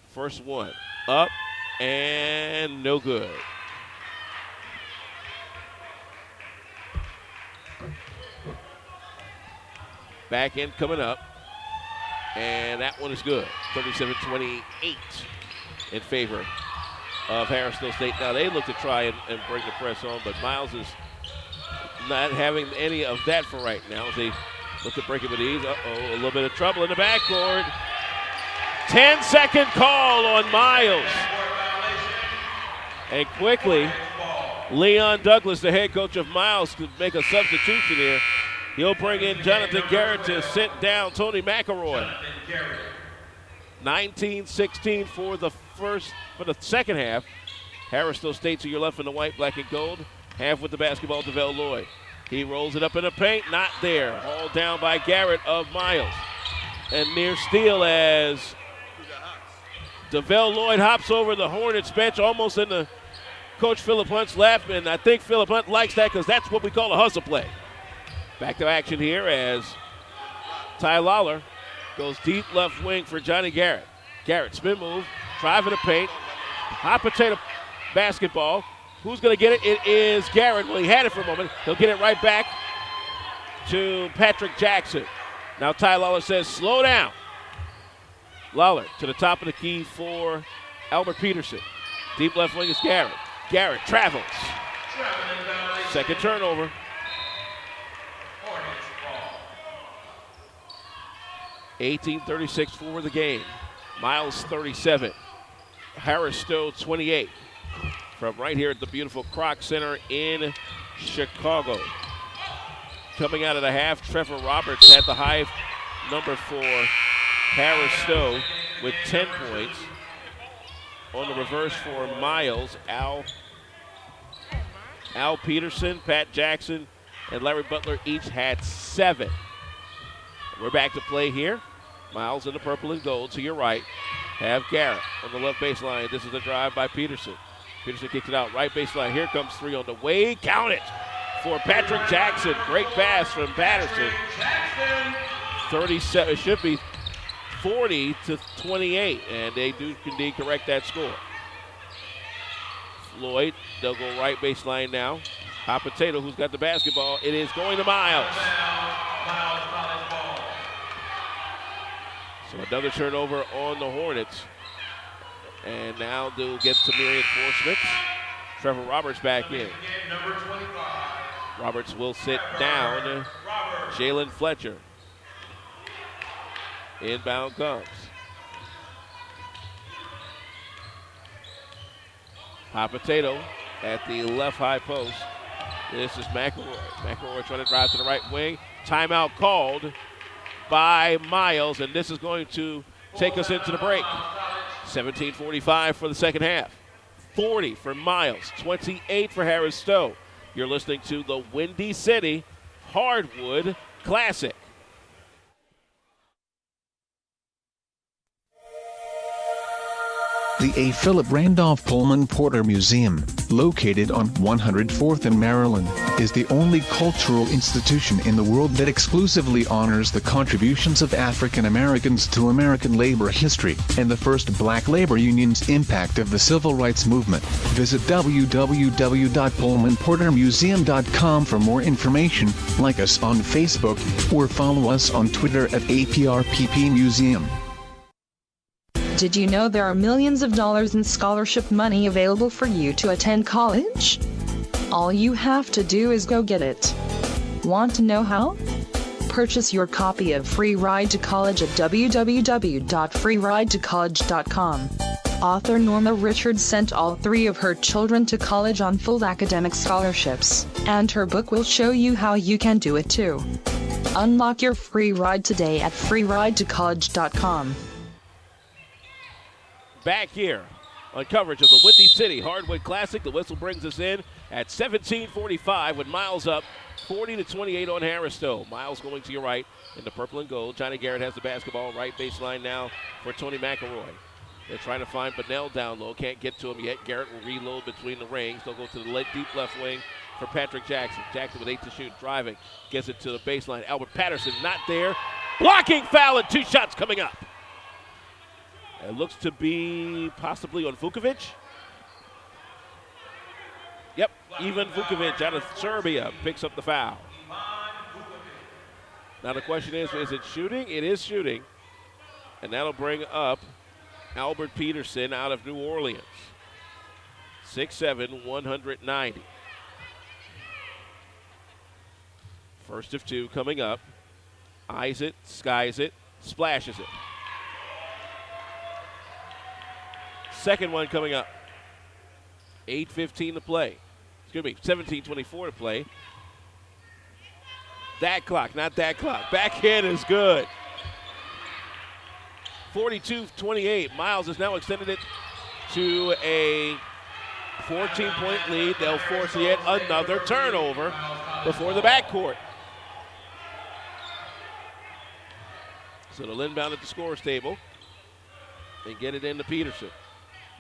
First one, up and no good. Back end coming up, and that one is good. 37-28 in favor of Harris-Stowe State. Now they look to try and bring the press on, but Miles is not having any of that for right now as they look to break it with ease. Uh-oh, a little bit of trouble in the backcourt. 10-second call on Miles. And quickly, Leon Douglas, the head coach of Miles, could make a substitution here. He'll bring in Jonathan Garrett to sit down Tony McElroy. 19-16 for the second half. Harris-Stowe State to your left in the white, black, and gold. Half with the basketball, DeVell Lloyd. He rolls it up in the paint, not there. Hauled down by Garrett of Miles. And near steal as DeVell Lloyd hops over the Hornets bench, almost in the Coach Philip Hunt's lap, and I think Philip Hunt likes that because that's what we call a hustle play. Back to action here as Ty Lawler goes deep left wing for Johnny Garrett. Garrett, spin move, driving the paint, hot potato basketball. Who's going to get it? It is Garrett. Well, he had it for a moment. He'll get it right back to Patrick Jackson. Now Ty Lawler says, slow down. Lawler to the top of the key for Albert Peterson. Deep left wing is Garrett. Garrett travels. Second turnover. 18:36 for the game. Miles 37. Harris-Stowe 28. From right here at the beautiful Kroc Center in Chicago. Coming out of the half, Trevor Roberts had the high number for Harris-Stowe with 10 points. On the reverse for Miles, Al Peterson, Pat Jackson, and Larry Butler each had 7. We're back to play here. Miles in the purple and gold to your right. Have Garrett on the left baseline. This is a drive by Peterson. Peterson kicks it out right baseline. Here comes 3 on the way. Count it for Patrick Jackson. Great pass from Patterson. 37, it should be 40-28, and they do indeed correct that score. Floyd, they'll go right baseline now. Hot Potato, who's got the basketball. It is going to Miles. So another turnover on the Hornets. And now they'll get some reinforcements. Trevor Roberts back in. Roberts will sit down. Jalen Fletcher. Inbound comes. Hot Potato at the left high post. This is McElroy. McElroy trying to drive to the right wing. Timeout called by Miles, and this is going to take us into the break. 17:45 for the second half. 40 for Miles, 28 for Harris-Stowe. You're listening to the Windy City Hardwood Classic. The A. Philip Randolph Pullman Porter Museum, located on 104th in Maryland, is the only cultural institution in the world that exclusively honors the contributions of African Americans to American labor history, and the first black labor union's impact of the civil rights movement. Visit www.pullmanportermuseum.com for more information, like us on Facebook, or follow us on Twitter at APRPP Museum. Did you know there are millions of dollars in scholarship money available for you to attend college? All you have to do is go get it. Want to know how? Purchase your copy of Free Ride to College at www.freeridetocollege.com. Author Norma Richards sent all 3 of her children to college on full academic scholarships, and her book will show you how you can do it too. Unlock your free ride today at freeridetocollege.com. Back here on coverage of the Windy City Hardwood Classic. The whistle brings us in at 17:45 with Miles up 40-28 on Harris-Stowe. Miles going to your right in the purple and gold. Johnny Garrett has the basketball right baseline now for Tony McElroy. They're trying to find Bunnell down low. Can't get to him yet. Garrett will reload between the rings. They'll go to the deep left wing for Patrick Jackson. Jackson with 8 to shoot, driving. Gets it to the baseline. Albert Patterson not there. Blocking foul and 2 shots coming up. It looks to be possibly on Vukovic. Yep, Ivan Vukovic out of Serbia picks up the foul. Now the question is it shooting? It is shooting. And that'll bring up Albert Peterson out of New Orleans. 6'7", 190. First of 2 coming up. Eyes it, skies it, splashes it. Second one coming up. 8:15 to play. Excuse me, 17:24 to play. That clock, not that clock. Backhand is good. 42-28. Miles has now extended it to a 14-point lead. They'll force yet another turnover before the backcourt. So they'll inbound at the scorer's table and get it into Peterson.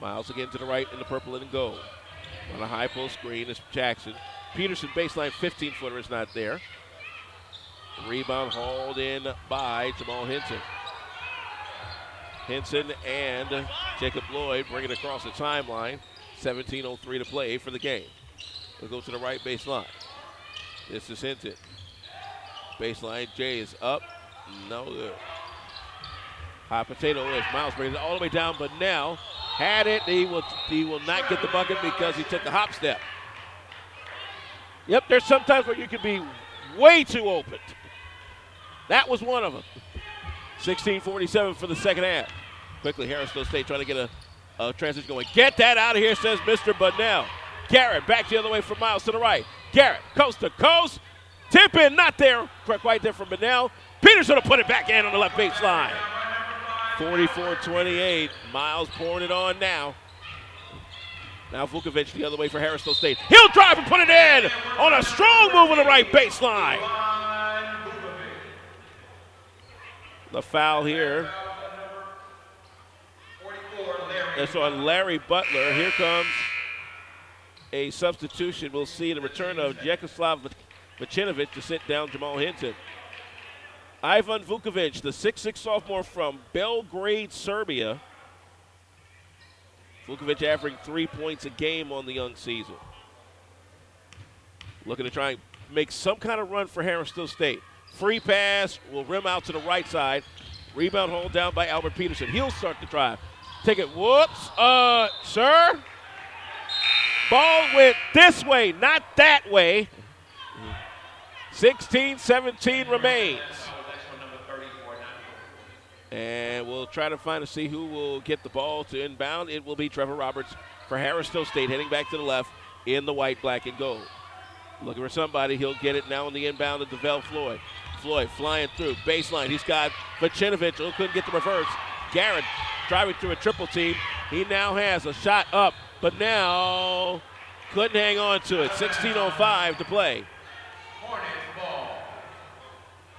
Miles again to the right in the purple and gold. On a high post screen is Jackson. Peterson baseline 15-footer is not there. Rebound hauled in by Jamal Henson. Henson and Jacob Lloyd bring it across the timeline. 17:03 to play for the game. We'll go to the right baseline. This is Henson. Baseline, Jay is up. No good. High potato is Miles brings it all the way down, but now had it. He will not get the bucket because he took the hop step. Yep, there's sometimes where you can be way too open. That was one of them. 16:47 for the second half. Quickly, Harris-Stowe State trying to get a transition going. Get that out of here, says Mr. Bunnell. Garrett back the other way from Miles to the right. Garrett, coast to coast. Tip in, not there. Right there from Bunnell. Peterson will put it back in on the left baseline. 44-28. Miles pouring it on now. Now Vukovic the other way for Harris-Stowe State. He'll drive and put it in on a strong move on the right baseline. The foul here. That's on Larry Butler. Here comes a substitution. We'll see the return of Vyacheslav Vucinovic to sit down Jamal Hinton. Ivan Vukovic, the 6'6 sophomore from Belgrade, Serbia. Vukovic averaging 3 points a game on the young season. Looking to try and make some kind of run for Harris-Stowe State. Free pass will rim out to the right side. Rebound hold down by Albert Peterson. He'll start the drive. Take it. Whoops. Sir? Ball went this way, not that way. 16-17 remains. And we'll try to see who will get the ball to inbound. It will be Trevor Roberts for Harris-Stowe State, heading back to the left in the white, black, and gold. Looking for somebody. He'll get it now on the inbound to DeVell Floyd. Floyd flying through. Baseline. He's got Vucinovic. Who couldn't get the reverse. Garrett driving through a triple team. He now has a shot up, but now couldn't hang on to it. 16:05 to play.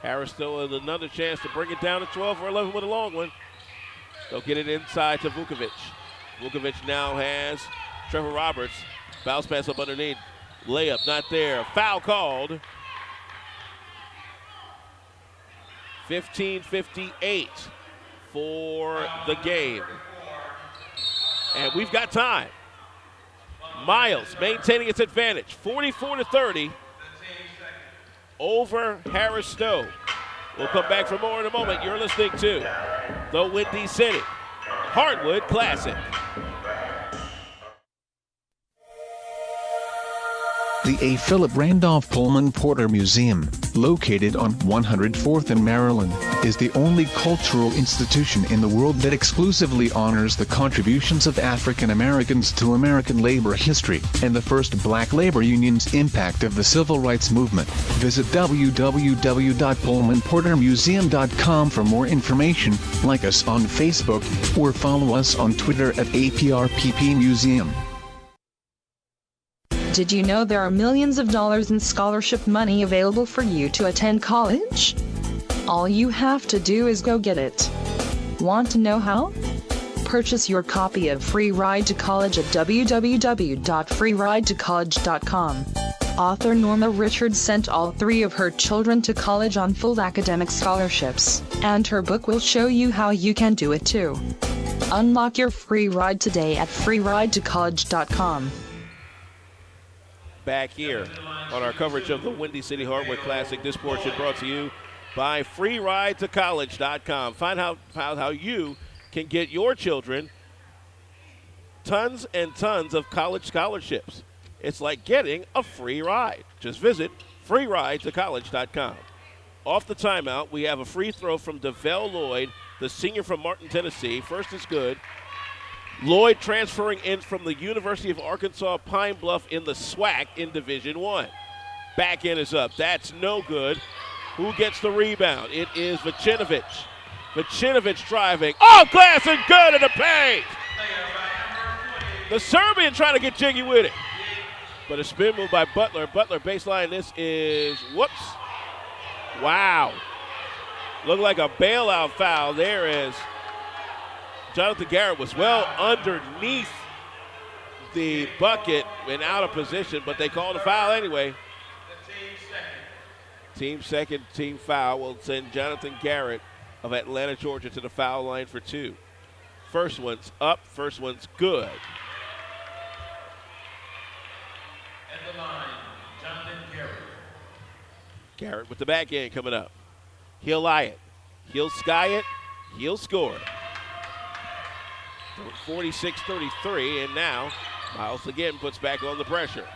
Harris-Stowe with another chance to bring it down to 12 or 11 with a long one. They'll get it inside to Vukovic. Vukovic now has Trevor Roberts. Bounce pass up underneath. Layup not there. Foul called. 15:58 for the game. And we've got time. Miles maintaining its advantage. 44-30 over Harris-Stowe. We'll come back for more in a moment. You're listening to the Windy City Hardwood Classic. The A. Philip Randolph Pullman Porter Museum, located on 104th and Maryland, is the only cultural institution in the world that exclusively honors the contributions of African Americans to American labor history, and the first black labor union's impact of the civil rights movement. Visit www.pullmanportermuseum.com for more information, like us on Facebook, or follow us on Twitter at APRPP Museum. Did you know there are millions of dollars in scholarship money available for you to attend college? All you have to do is go get it. Want to know how? Purchase your copy of Free Ride to College at www.freeridetocollege.com. Author Norma Richards sent all 3 of her children to college on full academic scholarships, and her book will show you how you can do it too. Unlock your free ride today at freeridetocollege.com. Back here on our coverage of the Windy City Hardwood Classic. This portion brought to you by freeridetocollege.com. Find out how you can get your children tons and tons of college scholarships. It's like getting a free ride. Just visit freeridetocollege.com. Off the timeout, we have a free throw from DeVell Lloyd, the senior from Martin, Tennessee. First is good. Lloyd transferring in from the University of Arkansas Pine Bluff in the SWAC in Division I. Back in is up. That's no good. Who gets the rebound? It is Vucinovic. Vucinovic driving. Oh, glass and good in the paint. The Serbian trying to get jiggy with it. But a spin move by Butler. Butler baseline. This is, whoops. Wow. Looked like a bailout foul. There is Jonathan Garrett was well underneath the bucket and out of position, but they called a foul anyway. Team second, team foul will send Jonathan Garrett of Atlanta, Georgia to the foul line for 2. First one's up, first one's good. At the line, Jonathan Garrett. Garrett with the back end coming up. He'll eye it. He'll sky it. He'll score. 46-33, and now Miles again puts back on the pressure.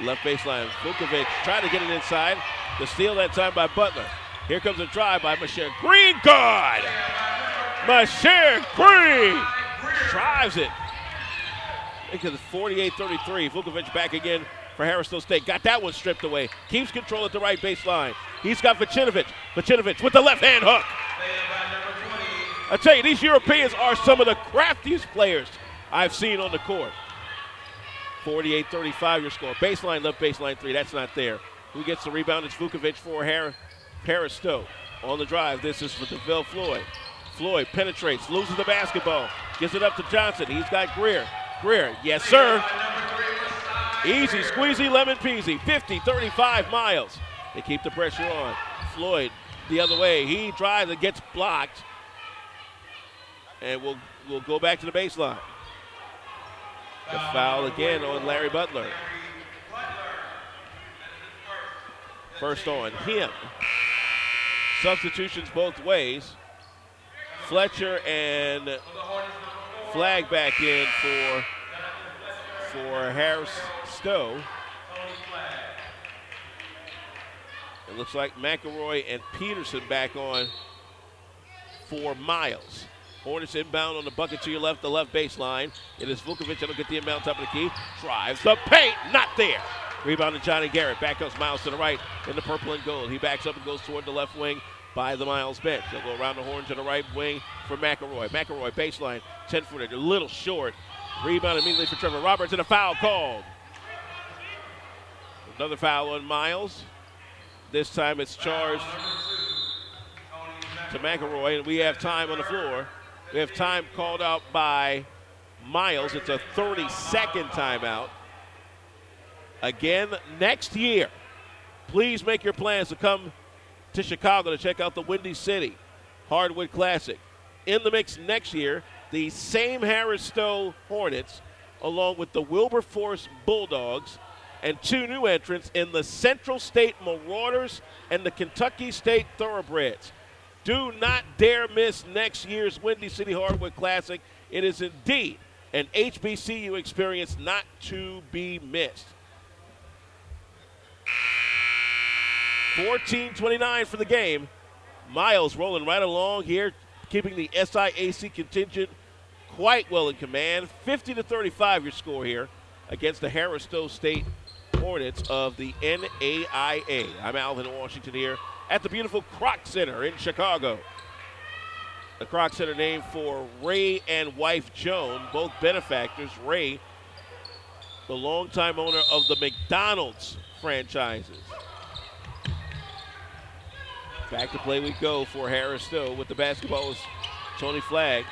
Left baseline, Vukovic trying to get it inside. The steal that time by Butler. Here comes a drive by Masher Green. Good! Masher Green drives it. Make it 48-33. Vukovic back again for Harris-Stowe State. Got that one stripped away. Keeps control at the right baseline. He's got Vucinovic. Vucinovic with the left-hand hook. I tell you, these Europeans are some of the craftiest players I've seen on the court. 48-35 your score. Baseline, left baseline three. That's not there. Who gets the rebound? It's Vukovic for Harris-Stowe. On the drive, this is for DeVille Floyd. Floyd penetrates, loses the basketball. Gives it up to Johnson. He's got Greer. Greer, yes, sir. Easy, squeezy, lemon peasy. 50-35 Miles. They keep the pressure on. Floyd the other way. He drives and gets blocked. And we'll go back to the baseline. The foul again on Larry Butler. First on him. Substitutions both ways. Fletcher and Flag back in for Harris-Stowe. It looks like McElroy and Peterson back on for Miles. Hornets inbound on the bucket to your left, the left baseline. It is Vukovic that'll get the inbound top of the key. Drives the paint, not there. Rebound to Johnny Garrett. Back comes Miles to the right in the purple and gold. He backs up and goes toward the left wing by the Miles bench. They'll go around the horn to the right wing for McElroy. McElroy baseline, 10-footer, a little short. Rebound immediately for Trevor Roberts and a foul called. Another foul on Miles. This time it's charged to McElroy, and we have time on the floor. We have time called out by Miles. It's a 30-second timeout. Again, next year, please make your plans to come to Chicago to check out the Windy City Hardwood Classic. In the mix next year, the same Harris-Stowe Hornets, along with the Wilberforce Bulldogs, and two new entrants in the Central State Marauders and the Kentucky State Thoroughbreds. Do not dare miss next year's Windy City Hardwood Classic. It is indeed an HBCU experience not to be missed. 14:29 for the game. Miles rolling right along here, keeping the SIAC contingent quite well in command. 50-35 your score here against the Harris-Stowe State Hornets of the NAIA. I'm Alvin Washington here at the beautiful Kroc Center in Chicago. The Kroc Center named for Ray and wife Joan, both benefactors. Ray, the longtime owner of the McDonald's franchises. Back to play we go for Harris-Stowe. With the basketball is Tony Flagg.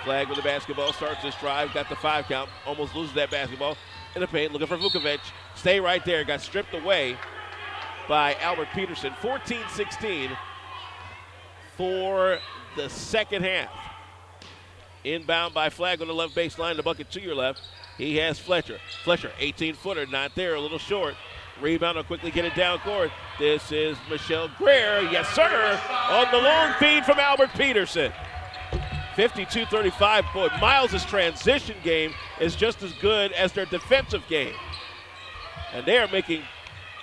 Flagg with the basketball, starts this drive, got the 5 count, almost loses that basketball in the paint, looking for Vukovic. Stay right there, got stripped away by Albert Peterson. 14-16 for the second half. Inbound by Flagg on the left baseline, the bucket to your left. He has Fletcher. Fletcher, 18-footer, not there, a little short. Rebound will quickly get it down court. This is Michelle Greer, yes sir, on the long feed from Albert Peterson. 52-35, boy, Miles' transition game is just as good as their defensive game. And they are making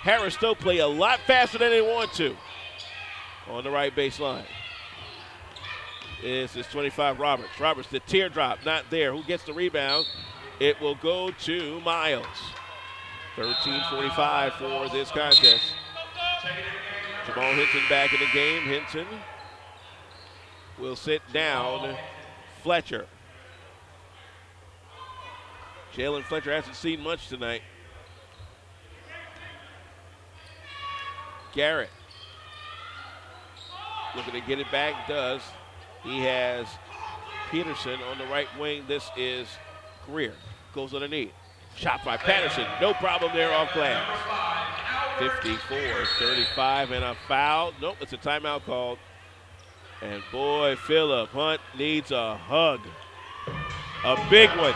Harris-Stowe play a lot faster than they want to. On the right baseline. This is 25 Roberts. Roberts, the teardrop, not there. Who gets the rebound? It will go to Miles. 13:45 for this contest. Jamal Hinton back in the game. Hinton will sit down Fletcher. Jalen Fletcher hasn't seen much tonight. Garrett looking to get it back, does. He has Peterson on the right wing. This is Greer. Goes underneath. Shot by Patterson. No problem there off glass. 54-35 and a foul. Nope, it's a timeout called. And boy, Phillip Hunt needs a hug. A big one.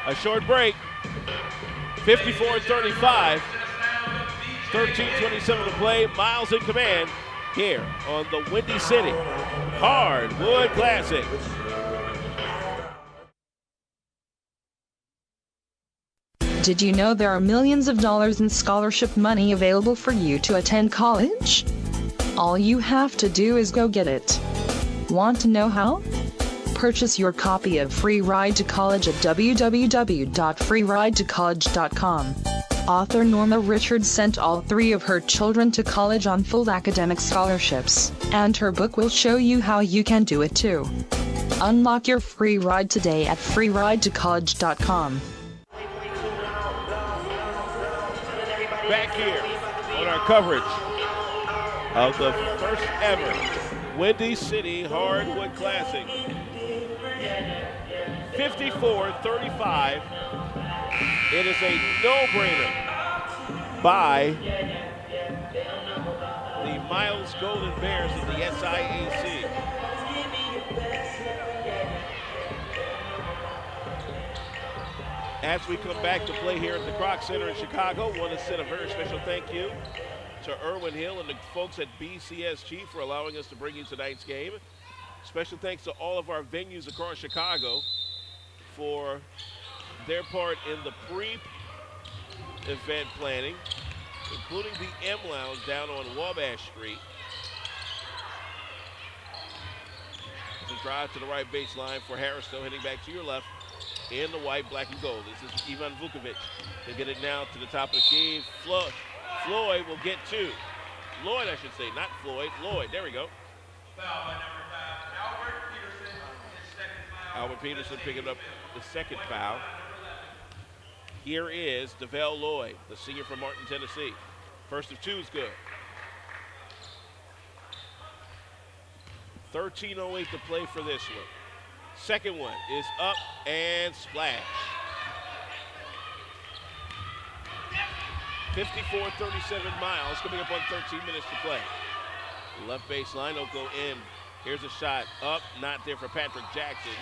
A short break. 54-35. 13:27 to play. Miles in command here on the Windy City Hardwood Classic. Did you know there are millions of dollars in scholarship money available for you to attend college? All you have to do is go get it. Want to know how? Purchase your copy of Free Ride to College at www.freeridetocollege.com. Author Norma Richards sent all 3 of her children to college on full academic scholarships, and her book will show you how you can do it too. Unlock your free ride today at freeridetocollege.com. Back here on our coverage of the first ever Windy City Hardwood Classic. 54-35. It is a no-brainer by the Miles Golden Bears of the SIAC. As we come back to play here at the Kroc Center in Chicago, want to send a very special thank you to Irwin Hill and the folks at BCSG for allowing us to bring you tonight's game. Special thanks to all of our venues across Chicago for their part in the pre-event planning, including the M Lounge down on Wabash Street. The drive to the right baseline for Harris-Stowe, heading back to your left in the white, black, and gold. This is Ivan Vukovic. They get it now to the top of the key. Floyd will get 2. Lloyd, I should say, not Floyd. Lloyd, there we go. Foul by number 5, Albert Peterson, his second foul. Albert Peterson picking up the second foul. Here is DeVell Lloyd, the senior from Martin, Tennessee. First of 2 is good. 13:08 to play for this one. Second one is up and splash. 54-37 Miles coming up on 13 minutes to play. Left baseline will go in. Here's a shot up, not there for Patrick Jackson.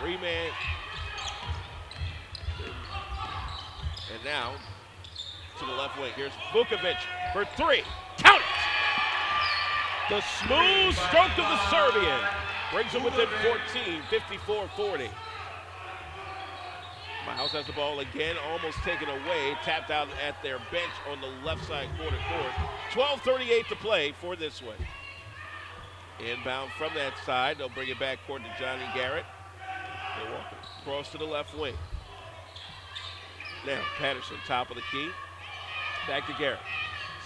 3-man. And now to the left wing. Here's Vukovic for 3. Count it! The smooth stroke of the Serbian brings him within 14, 54-40. Miles has the ball again, almost taken away, tapped out at their bench on the left side corner court. 12:38 to play for this one. Inbound from that side, they'll bring it back court to Johnny Garrett. They'll walk across to the left wing. Now, Patterson, top of the key. Back to Garrett.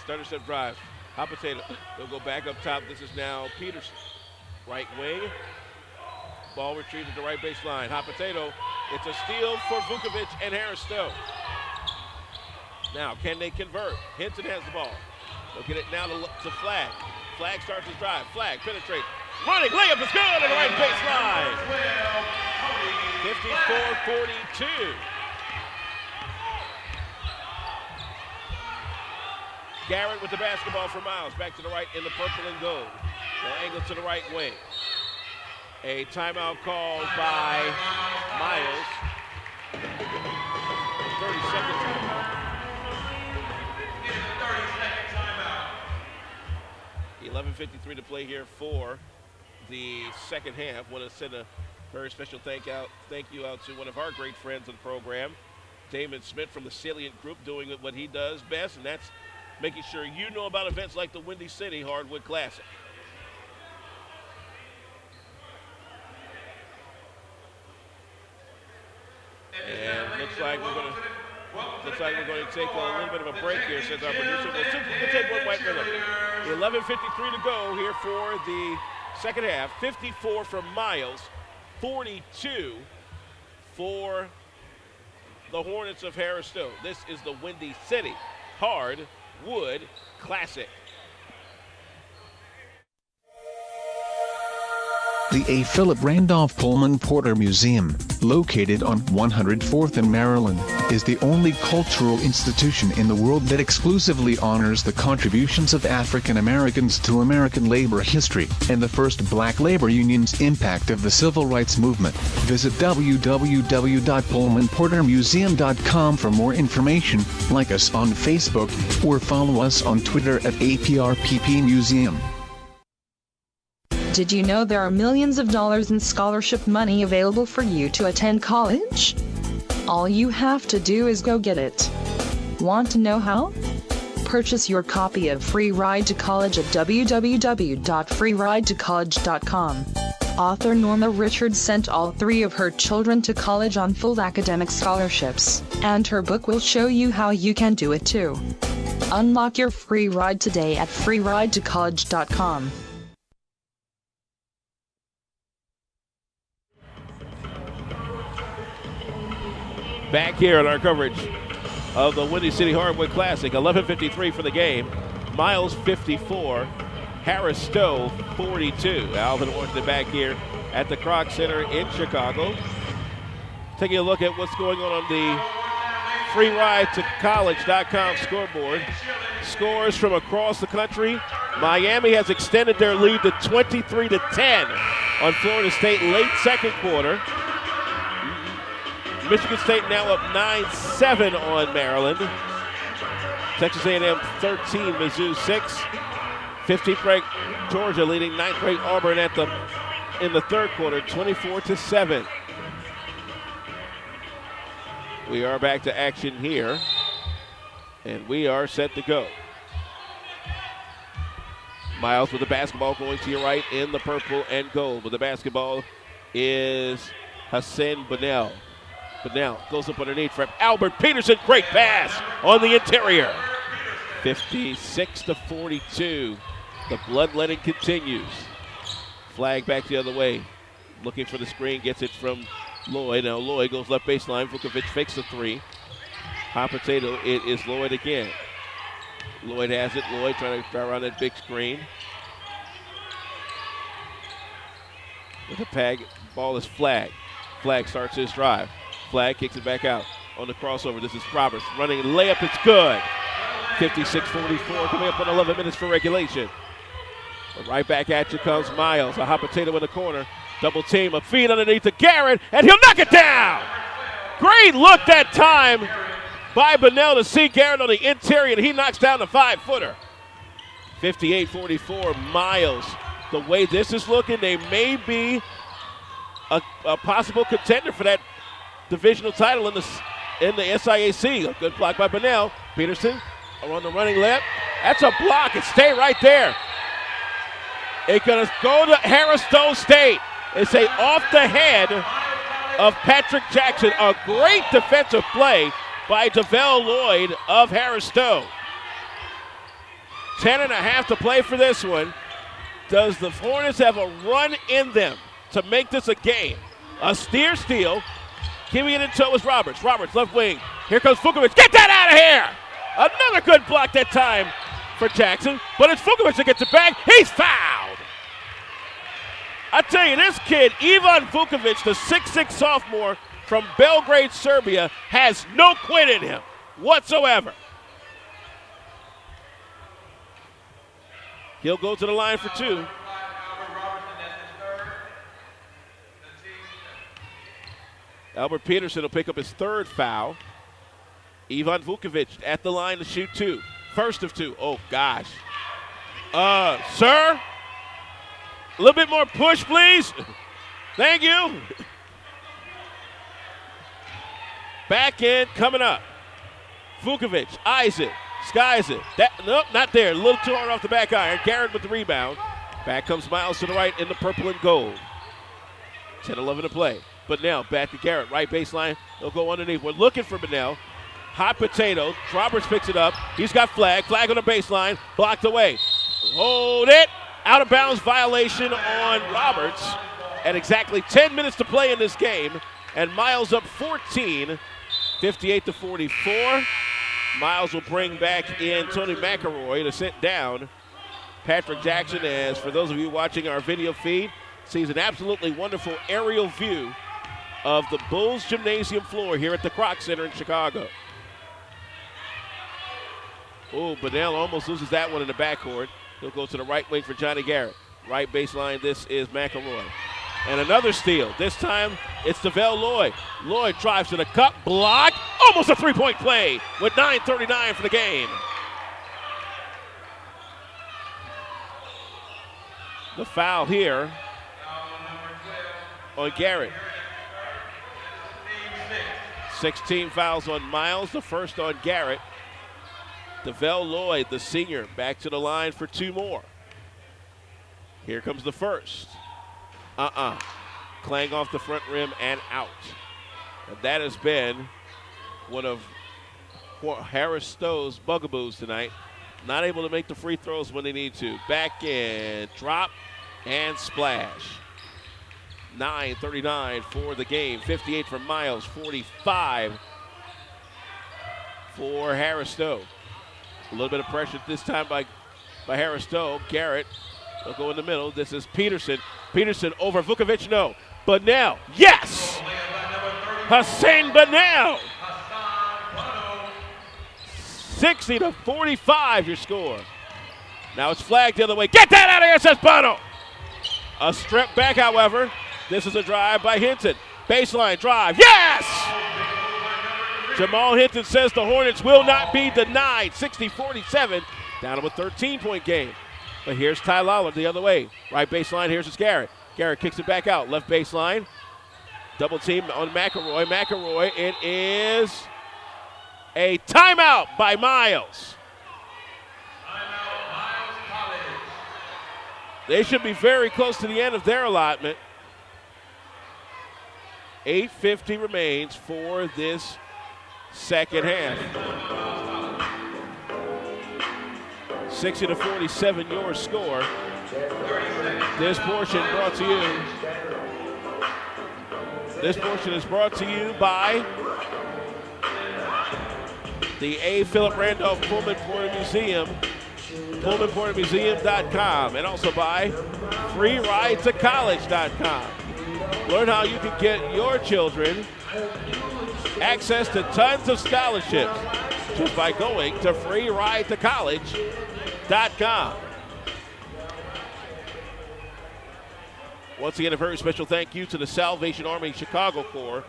Stutter step drive. Hot potato. They'll go back up top. This is now Peterson. Right wing. Ball retrieved at the right baseline. Hot potato. It's a steal for Vukovic and Harris-Stowe. Now, can they convert? Hinton has the ball. They'll get it now to Flagg. Flagg starts his drive. Flagg penetrates. Running. Layup is good at the right baseline. 54-42. Garrett with the basketball for Miles. Back to the right in the purple and gold. They'll angle to the right wing. A timeout called by Miles. 30-second timeout. 11:53 to play here for the second half. Want to send a very special thank you out to one of our great friends of the program, Damon Smith from the Salient Group, doing what he does best, and that's making sure you know about events like the Windy City Hardwood Classic. And looks like we're going to take a little bit of a break here, says our producer. We'll take one white minute. 11:53 to go here for the second half. 54 for Miles, 42 for the Hornets of Harris-Stowe. This is the Windy City Hardwood Classic. The A. Philip Randolph Pullman Porter Museum, located on 104th in Maryland, is the only cultural institution in the world that exclusively honors the contributions of African Americans to American labor history, and the first black labor union's impact of the civil rights movement. Visit www.pullmanportermuseum.com for more information, like us on Facebook, or follow us on Twitter at APRPP Museum. Did you know there are millions of dollars in scholarship money available for you to attend college? All you have to do is go get it. Want to know how? Purchase your copy of Free Ride to College at www.freeridetocollege.com. Author Norma Richards sent all 3 of her children to college on full academic scholarships, and her book will show you how you can do it too. Unlock your free ride today at freeridetocollege.com. Back here on our coverage of the Windy City Hardwood Classic. 11:53 for the game. Miles 54, Harris-Stowe 42. Alvin Washington back here at the Kroc Center in Chicago. Taking a look at what's going on the freeridetocollege.com scoreboard. Scores from across the country. Miami has extended their lead to 23-10 on Florida State late second quarter. Michigan State now up 9-7 on Maryland. Texas A&M 13, Mizzou 6. 15th ranked Georgia leading 9th ranked Auburn in the third quarter, 24-7. We are back to action here, and we are set to go. Miles with the basketball going to your right in the purple and gold. With the basketball is Hassan Bunnell. Bunnell goes up underneath for Albert Peterson. Great pass on the interior. 56-42. The bloodletting continues. Flag back the other way. Looking for the screen, gets it from Lloyd. Now Lloyd goes left baseline. Vukovic fakes the 3. Hot potato, it is Lloyd again. Lloyd has it. Lloyd trying to drive around that big screen. With the tag, ball is flagged. Flag starts his drive. Flag kicks it back out on the crossover. This is Roberts running layup. It's good. 56-44 coming up on 11 minutes for regulation. But right back at you comes Miles. A hot potato in the corner. Double team, a feed underneath to Garrett, and he'll knock it down. Great look that time by Bunnell to see Garrett on the interior, and he knocks down the 5-footer. 58-44, Miles. The way this is looking, they may be a possible contender for that divisional title in the SIAC. A good block by Bunnell. Peterson on the running left. That's a block. It stay right there. It's going to go to Harris-Stowe State. It's a off the head of Patrick Jackson. A great defensive play by DeVell Lloyd of Harris-Stowe. 10.5 to play for this one. Does the Hornets have a run in them to make this a game? A steal. Giving it in tow is Roberts. Roberts, left wing. Here comes Vukovic. Get that out of here! Another good block that time for Jackson. But it's Vukovic that gets it back. He's fouled. I tell you, this kid, Ivan Vukovic, the 6'6 sophomore from Belgrade, Serbia, has no quit in him whatsoever. He'll go to the line for 2. Albert Peterson will pick up his 3rd foul. Ivan Vukovic at the line to shoot 2. First of 2. Oh, gosh. Sir? A little bit more push, please. Thank you. Back in, coming up. Vukovic eyes it, skies it. Nope, not there. A little too hard off the back iron. Garrett with the rebound. Back comes Miles to the right in the purple and gold. 10-11 to play. Bunnell back to Garrett. Right baseline. They'll go underneath. We're looking for Bunnell. Hot potato. Roberts picks it up. He's got flag. Flag on the baseline. Blocked away. Hold it. Out of bounds violation on Roberts. At exactly 10 minutes to play in this game. And Miles up 14. 58-44. Miles will bring back in Tony McElroy to sit down Patrick Jackson. As for those of you watching our video feed, sees an absolutely wonderful aerial view of the Bulls Gymnasium floor here at the Kroc Center in Chicago. Oh, Bunnell almost loses that one in the backcourt. He'll go to the right wing for Johnny Garrett. Right baseline, this is McElroy. And another steal. This time, it's DeVell Lloyd. Lloyd drives to the cup, block, almost a three-point play with 9:39 for the game. The foul here on Garrett. 16 fouls on Miles, the first on Garrett. DeVell Lloyd, the senior, back to the line for two more. Here comes the first. Clang off the front rim and out. And that has been one of Harris-Stowe's bugaboos tonight. Not able to make the free throws when they need to. Back in, drop, and splash. 9:39 for the game. 58 for Miles, 45 for Harris-Stowe. A little bit of pressure this time by Harris-Stowe. Garrett will go in the middle. This is Peterson. Peterson over Vukovic, no. Bunnell, yes! Hassan Bunnell! 60-45 your score. Now it's flagged the other way. Get that out of here, says Bono. A strip back, however. This is a drive by Hinton. Baseline drive, yes! Jamal Hinton says the Hornets will not be denied. 60-47, down to a 13-point game. But here's Ty Lawler the other way. Right baseline, here's Garrett. Garrett kicks it back out. Left baseline. Double team on McElroy. McElroy, it is a timeout by Miles. They should be very close to the end of their allotment. 8:50 remains for this second half. 60-47 your score. This portion is brought to you by the A. Philip Randolph Pullman Porter Museum, PullmanPorterMuseum.com, and also by FreeRideToCollege.com. Learn how you can get your children access to tons of scholarships just by going to FreeRideToCollege.com. Once again, a very special thank you to the Salvation Army Chicago Corps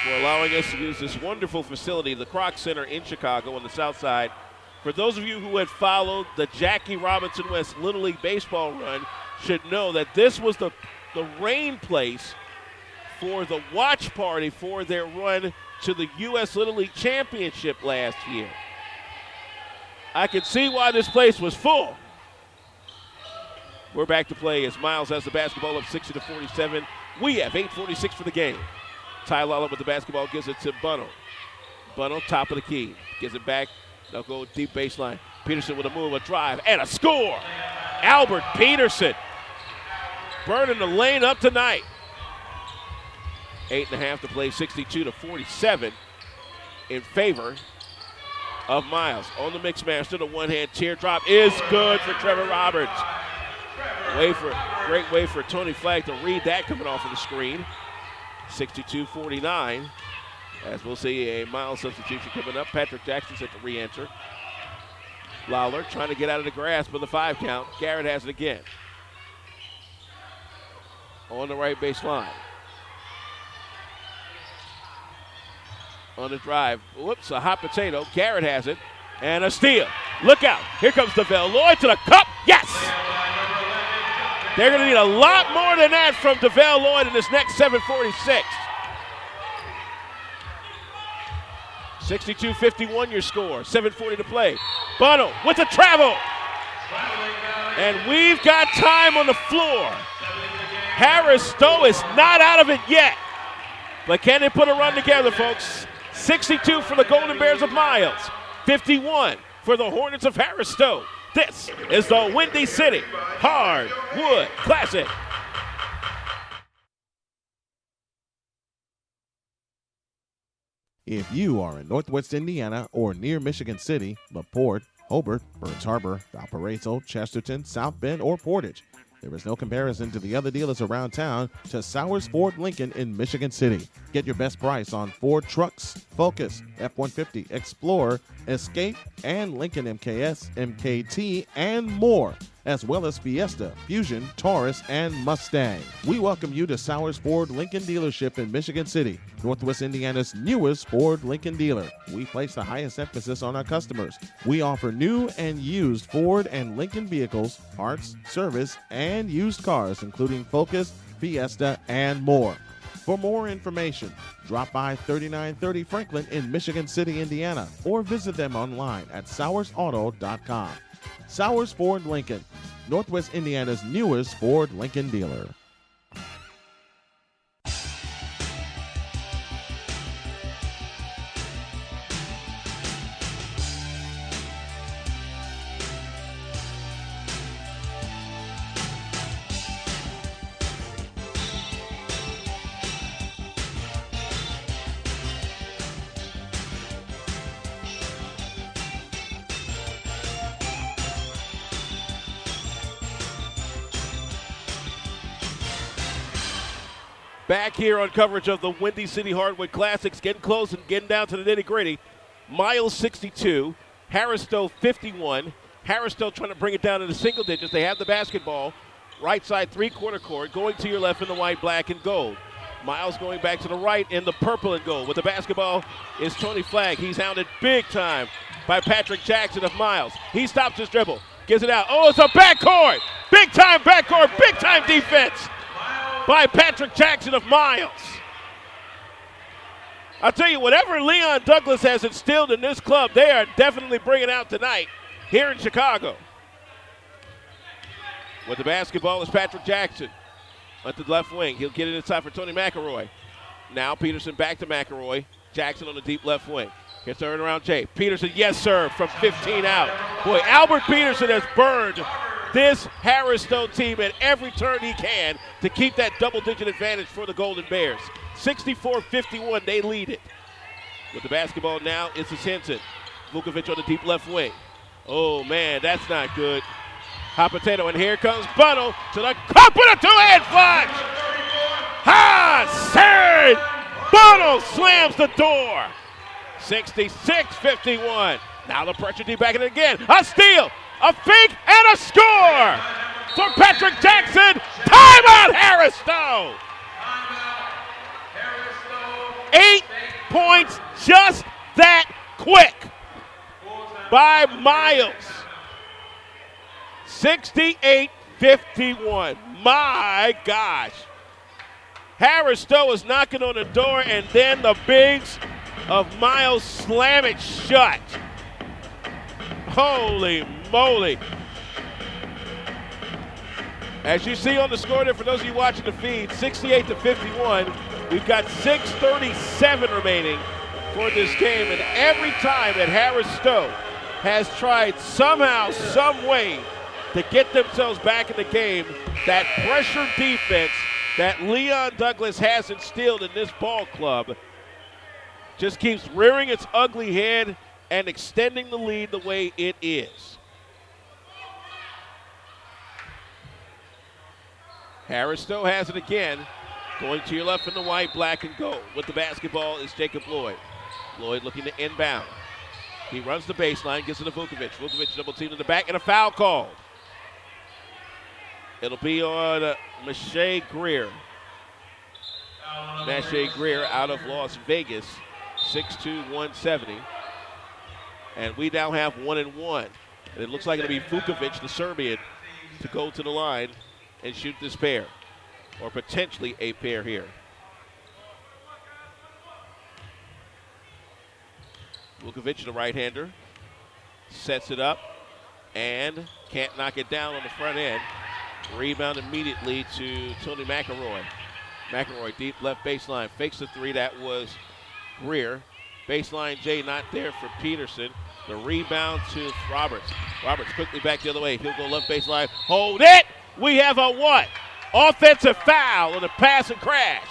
for allowing us to use this wonderful facility, the Kroc Center in Chicago on the south side. For those of you who had followed the Jackie Robinson West Little League Baseball run, should know that this was the rain place for the watch party for their run to the U.S. Little League Championship last year. I can see why this place was full. We're back to play as Miles has the basketball up 60-47. We have 8:46 for the game. Ty Lawler with the basketball gives it to Bunnell. Bunnell, top of the key. Gives it back. They'll go deep baseline. Peterson with a move, a drive, and a score. Albert Peterson burning the lane up tonight. 8.5 to play, 62-47 in favor of Miles. On the mix master, the one-hand teardrop is good for Trevor Roberts. Great way for Tony Flagg to read that coming off of the screen. 62-49. As we'll see a Miles substitution coming up. Patrick Jackson set to re-enter. Lawler trying to get out of the grasp of the 5 count. Garrett has it again. On the right baseline. On the drive. Whoops, a hot potato. Garrett has it. And a steal. Look out. Here comes DeVell Lloyd to the cup. Yes! They're going to need a lot more than that from DeVell Lloyd in this next 7:46. 62-51 your score. 7:40 to play. Bunnell with the travel. And we've got time on the floor. Harris-Stowe is not out of it yet. But can they put a run together, folks? 62 for the Golden Bears of Miles. 51 for the Hornets of Harris-Stowe. This is the Windy City Hardwood Classic. If you are in Northwest Indiana or near Michigan City, LaPorte, Hobart, Burns Harbor, Valparaiso, Chesterton, South Bend, or Portage, There is no comparison to the other dealers around town to Sowers Ford Lincoln in Michigan City. Get your best price on Ford trucks, Focus, F-150, Explorer, Escape, and Lincoln MKS, MKT, and more, as well as Fiesta, Fusion, Taurus, and Mustang. We welcome you to Sowers Ford Lincoln dealership in Michigan City, Northwest Indiana's newest Ford Lincoln dealer. We place the highest emphasis on our customers. We offer new and used Ford and Lincoln vehicles, parts, service, and used cars, including Focus, Fiesta, and more. For more information, drop by 3930 Franklin in Michigan City, Indiana, or visit them online at sowersauto.com. Sowers Ford Lincoln, Northwest Indiana's newest Ford Lincoln dealer. Back here on coverage of the Windy City Hardwood Classics, getting close and getting down to the nitty-gritty. Miles 62, Harris-Stowe 51. Harris-Stowe trying to bring it down into single digits. They have the basketball. Right side three-quarter court, going to your left in the white, black, and gold. Miles going back to the right in the purple and gold. With the basketball is Tony Flagg. He's hounded big time by Patrick Jackson of Miles. He stops his dribble, gives it out. Oh, it's a backcourt. Big-time backcourt, big-time defense by Patrick Jackson of Miles. I'll tell you, whatever Leon Douglas has instilled in this club, they are definitely bringing out tonight here in Chicago. With the basketball is Patrick Jackson onto the left wing. He'll get it inside for Tony McElroy. Now Peterson back to McElroy. Jackson on the deep left wing. Gets turned around Jay. Peterson, yes, sir, from 15 out. Boy, Albert Peterson has burned this Harris-Stowe team at every turn he can to keep that double-digit advantage for the Golden Bears. 64-51, they lead it. With the basketball now, it's Henson. Vukovic on the deep left wing. Oh, man, that's not good. Hot potato, and here comes Bunnell to the cup with a two-hand flush. Sir! Bunnell slams the door. 66-51. Now the pressure deep back in it again. A steal, a fake, and a score for Patrick Jackson. Timeout, Harris-Stowe. 8 points, just that quick by Miles. 68-51. My gosh. Harris-Stowe is knocking on the door, and then the bigs of Miles slam it shut. Holy moly. As you see on the score there, for those of you watching the feed, 68-51. We've got 6:37 remaining for this game, and every time that Harris-Stowe has tried somehow, some way to get themselves back in the game, that pressure defense that Leon Douglas has instilled in this ball club just keeps rearing its ugly head and extending the lead the way it is. Harris-Stowe has it again. Going to your left in the white, black, and gold. With the basketball is Jacob Lloyd. Lloyd looking to inbound. He runs the baseline, gets it to Vukovic. Vukovic double team to the back, and a foul called. It'll be on Mache Greer. Mache Greer out of Las Vegas, 6'2", 170. And we now have 1-1. And it looks like it'll be Vukovic, the Serbian, to go to the line and shoot this pair, or potentially a pair here. Vukovic, the right-hander, sets it up and can't knock it down on the front end. Rebound immediately to Tony McElroy. McElroy deep left baseline, fakes the three. That was Greer. Baseline J not there for Peterson. The rebound to Roberts. Roberts quickly back the other way. He'll go left baseline. Hold it! We have a what? Offensive foul on a pass and crash.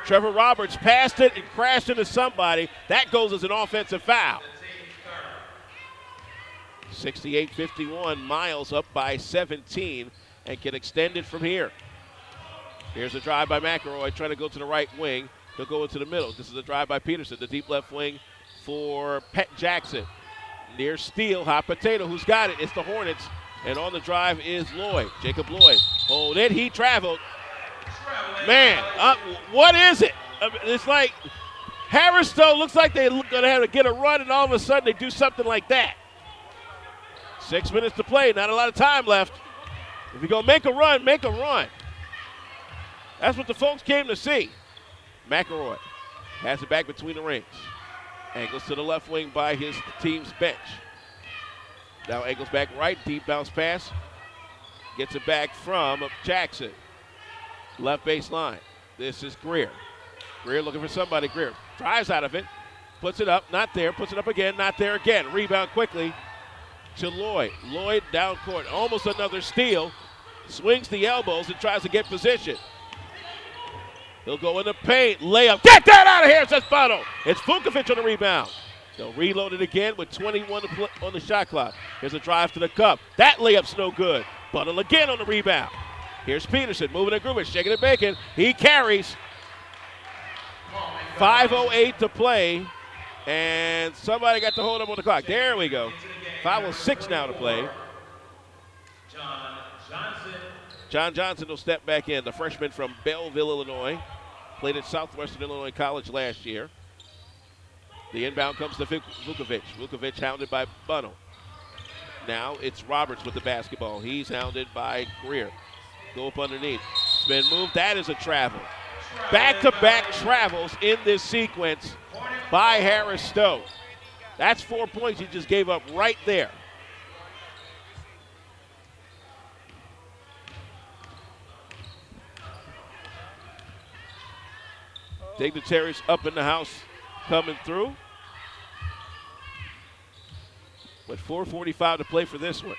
Trevor Roberts passed it and crashed into somebody. That goes as an offensive foul. 68-51, Miles up by 17 and can extend it from here. Here's a drive by McElroy trying to go to the right wing. He'll go into the middle. This is a drive by Peterson, the deep left wing for Pet Jackson. Near steal, hot potato. Who's got it? It's the Hornets. And on the drive is Lloyd. Jacob Lloyd. Hold it. He traveled. Man, what is it? It's like Harris-Stowe looks like they're going to have to get a run, and all of a sudden they do something like that. 6 minutes to play. Not a lot of time left. If you're going to make a run, make a run. That's what the folks came to see. McElroy has it back between the rings. Angles to the left wing by his team's bench. Now angles back right, deep bounce pass. Gets it back from Jackson. Left baseline. This is Greer. Greer looking for somebody. Greer drives out of it. Puts it up, not there. Puts it up again, not there again. Rebound quickly to Lloyd. Lloyd down court. Almost another steal. Swings the elbows and tries to get position. He'll go in the paint, layup. Get that out of here, says Bono. It's Vukovic on the rebound. They'll reload it again with 21 on the shot clock. Here's a drive to the cup. That layup's no good. Buttle again on the rebound. Here's Peterson moving and grooving, shaking and baking. He carries. 5:08 to play, and somebody got to hold him on the clock. There we go. 5:06 now to play. John Johnson will step back in, the freshman from Belleville, Illinois. Played at Southwestern Illinois College last year. The inbound comes to Vukovic. Vukovic hounded by Bunnell. Now it's Roberts with the basketball. He's hounded by Greer. Go up underneath. Spin move. That is a travel. Back-to-back travels in this sequence by Harris-Stowe. That's 4 points he just gave up right there. Dignitaries up in the house coming through. With 4:45 to play for this one.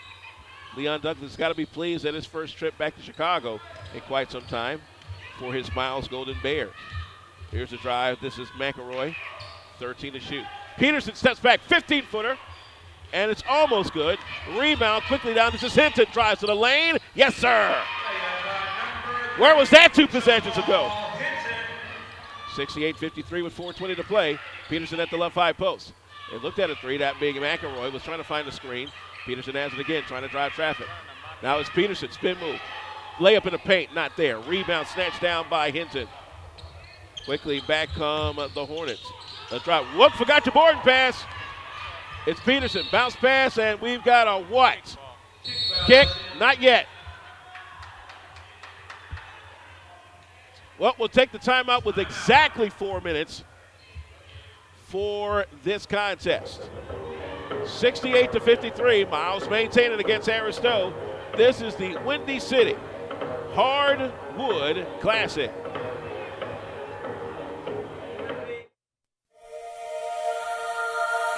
Leon Douglas got to be pleased at his first trip back to Chicago in quite some time for his Miles Golden Bears. Here's the drive. This is McElroy. 13 to shoot. Peterson steps back, 15-footer, and it's almost good. Rebound quickly down. This is Hinton. Drives to the lane. Yes, sir. Where was that 2 possessions ago? 68-53 with 4:20 to play. Peterson at the left high post. They looked at a three, that being McElroy, was trying to find the screen. Peterson has it again, trying to drive traffic. Now it's Peterson, spin move. Layup in the paint, not there. Rebound snatched down by Hinton. Quickly back come the Hornets. A drop. Whoop, forgot your boarding pass. It's Peterson, bounce pass, and we've got a what? Kick, not yet. Well, we'll take the timeout with exactly 4 minutes for this contest. 68-53, Miles maintaining against Harris-Stowe. This is the Windy City Hardwood Classic.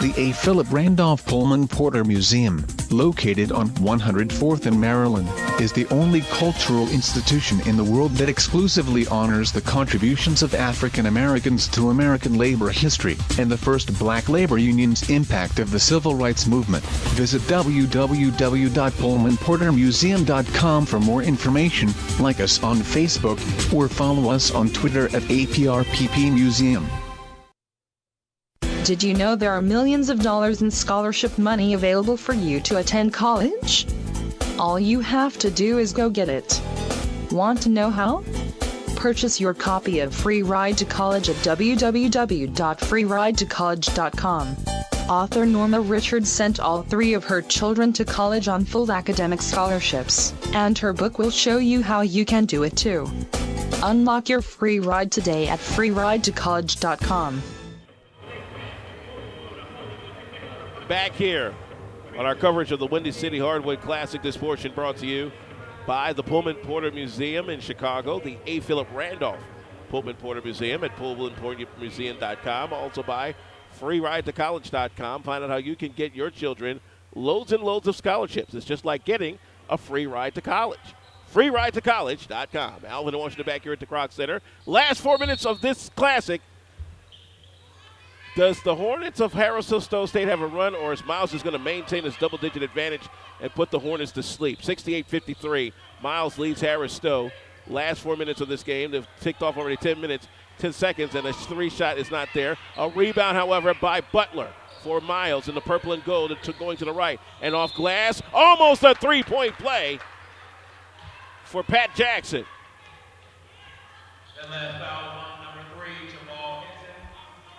The A. Philip Randolph Pullman Porter Museum, located on 104th in Maryland, is the only cultural institution in the world that exclusively honors the contributions of African Americans to American labor history, and the first black labor union's impact of the civil rights movement. Visit www.pullmanportermuseum.com for more information, like us on Facebook, or follow us on Twitter at APRPP Museum. Did you know there are millions of dollars in scholarship money available for you to attend college? All you have to do is go get it. Want to know how? Purchase your copy of Free Ride to College at www.freeridetocollege.com. Author Norma Richards sent all 3 of her children to college on full academic scholarships, and her book will show you how you can do it too. Unlock your free ride today at freeridetocollege.com. Back here on our coverage of the Windy City Hardwood Classic. This portion brought to you by the Pullman Porter Museum in Chicago, the A. Philip Randolph Pullman Porter Museum at PullmanPorterMuseum.com, also by FreeRideToCollege.com. Find out how you can get your children loads and loads of scholarships. It's just like getting a free ride to college. FreeRideToCollege.com. Alvin and Washington back here at the Kroc Center. Last 4 minutes of this classic. Does the Hornets of Harris-Stowe State have a run, or is Miles just going to maintain his double-digit advantage and put the Hornets to sleep? 68-53, Miles leads Harris-Stowe. Last 4 minutes of this game, they've ticked off already 10 seconds, and a three-shot is not there. A rebound, however, by Butler for Miles in the purple and gold, going to the right. And off glass, almost a three-point play for Pat Jackson. That last foul on number 3, Jamal Henson.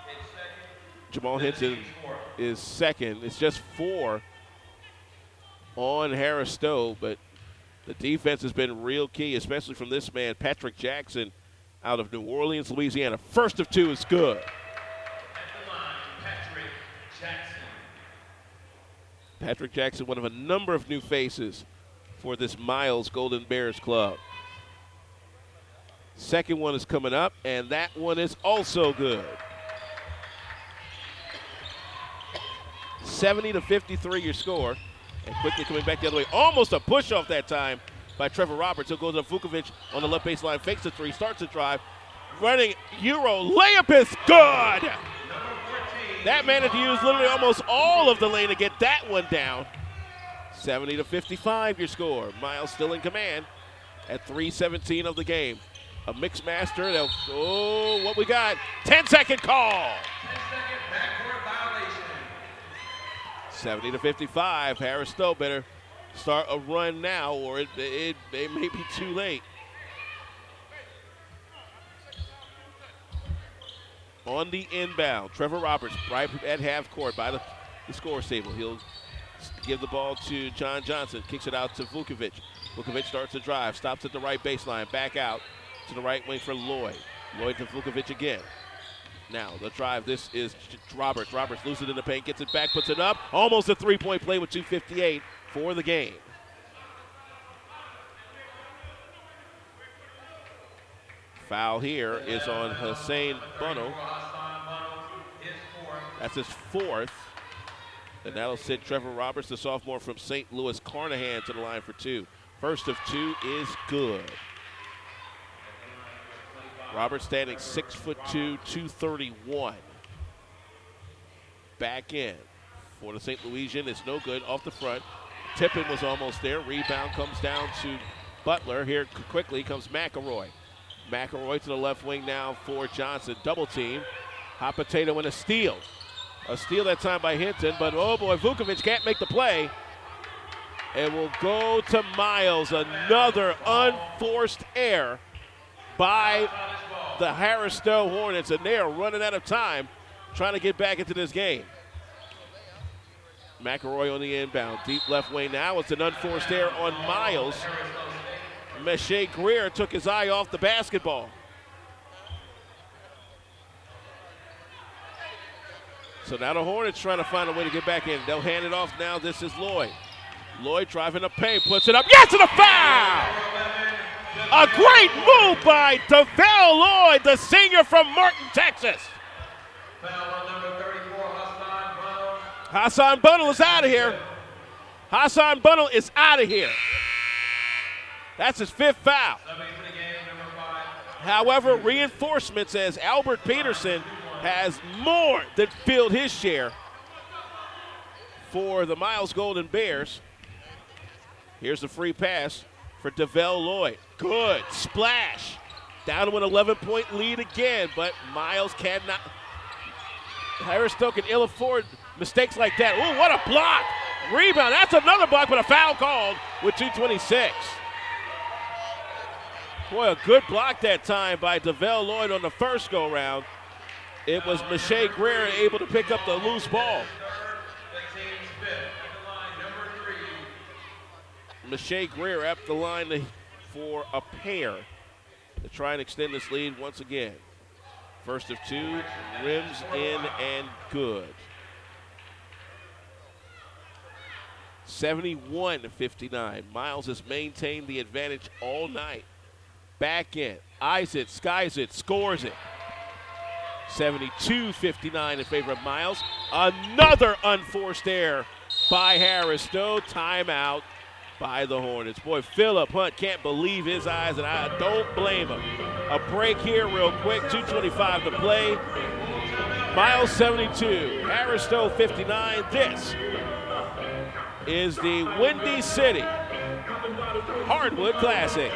It's second. Jamal Henson is second. It's just 4 on Harris-Stowe, but the defense has been real key, especially from this man, Patrick Jackson, out of New Orleans, Louisiana. First of 2 is good. At the line, Patrick Jackson. Patrick Jackson, one of a number of new faces for this Miles Golden Bears club. Second one is coming up, and that one is also good. 70-53 your score. And quickly coming back the other way. Almost a push-off that time by Trevor Roberts. He'll go to Vukovic on the left baseline, fakes the three, starts the drive. Running Euro layup is good. That managed to use literally almost all of the lane to get that one down. 70-55 your score. Miles still in command at 3:17 of the game. A mixed master. Oh, what we got? 10-second call. 10-second backcourt violation. 70-55. Harris-Stowe better start a run now, or it may be too late. On the inbound, Trevor Roberts right at half court by the scores table. He'll give the ball to John Johnson, kicks it out to Vukovic. Vukovic starts the drive, stops at the right baseline, back out to the right wing for Lloyd. Lloyd to Vukovic again. Now the drive, this is Roberts. Roberts loses it in the paint, gets it back, puts it up. Almost a three-point play with 2:58 for the game. Foul here is on Hussein Bunnell. That's his 4th. And that'll send Trevor Roberts, the sophomore from St. Louis Carnahan, to the line for 2. First of 2 is good. Roberts standing 6'2", 231. Back in for the St. Louisian. It's no good off the front. Tippin was almost there. Rebound comes down to Butler. Here quickly comes McElroy. McElroy to the left wing now for Johnson. Double team. Hot potato and a steal. A steal that time by Hinton, but oh boy, Vukovic can't make the play. It will go to Miles. Another unforced error by the Harris-Stowe Hornets, and they are running out of time trying to get back into this game. McElroy on the inbound. Deep left wing now. It's an unforced error on Miles. Meshe Greer took his eye off the basketball. So now the Hornets trying to find a way to get back in. They'll hand it off now. This is Lloyd. Lloyd driving the paint, puts it up. Yes, and a foul! A great move by DeVell Lloyd, the senior from Martin, Texas. Foul on number 34, Hassan Bunnell. Hassan Bunnell is out of here. Hassan Bunnell is out of here. That's his 5th foul. However, reinforcements as Albert Peterson has more than filled his share for the Miles Golden Bears. Here's the free pass for DeVell Lloyd. Good splash. Down to an 11-point lead again, but Miles cannot. Harris-Stowe can ill afford mistakes like that. Oh, what a block. Rebound. That's another block, but a foul called with 2:26. Boy, a good block that time by DeVell Lloyd on the first go-round. It was Meshe Greer able to pick up the loose ball. Meshe Greer at the line for a pair to try and extend this lead once again. First of 2, rims in and good. 71-59. Miles has maintained the advantage all night. Back in, eyes it, skies it, scores it. 72-59 in favor of Miles. Another unforced error by Harris-Stowe. Timeout by the Hornets. Boy, Philip Hunt can't believe his eyes, and I don't blame him. A break here real quick, 2:25 to play. Miles 72, Harris-Stowe 59. This is the Windy City Hardwood Classic.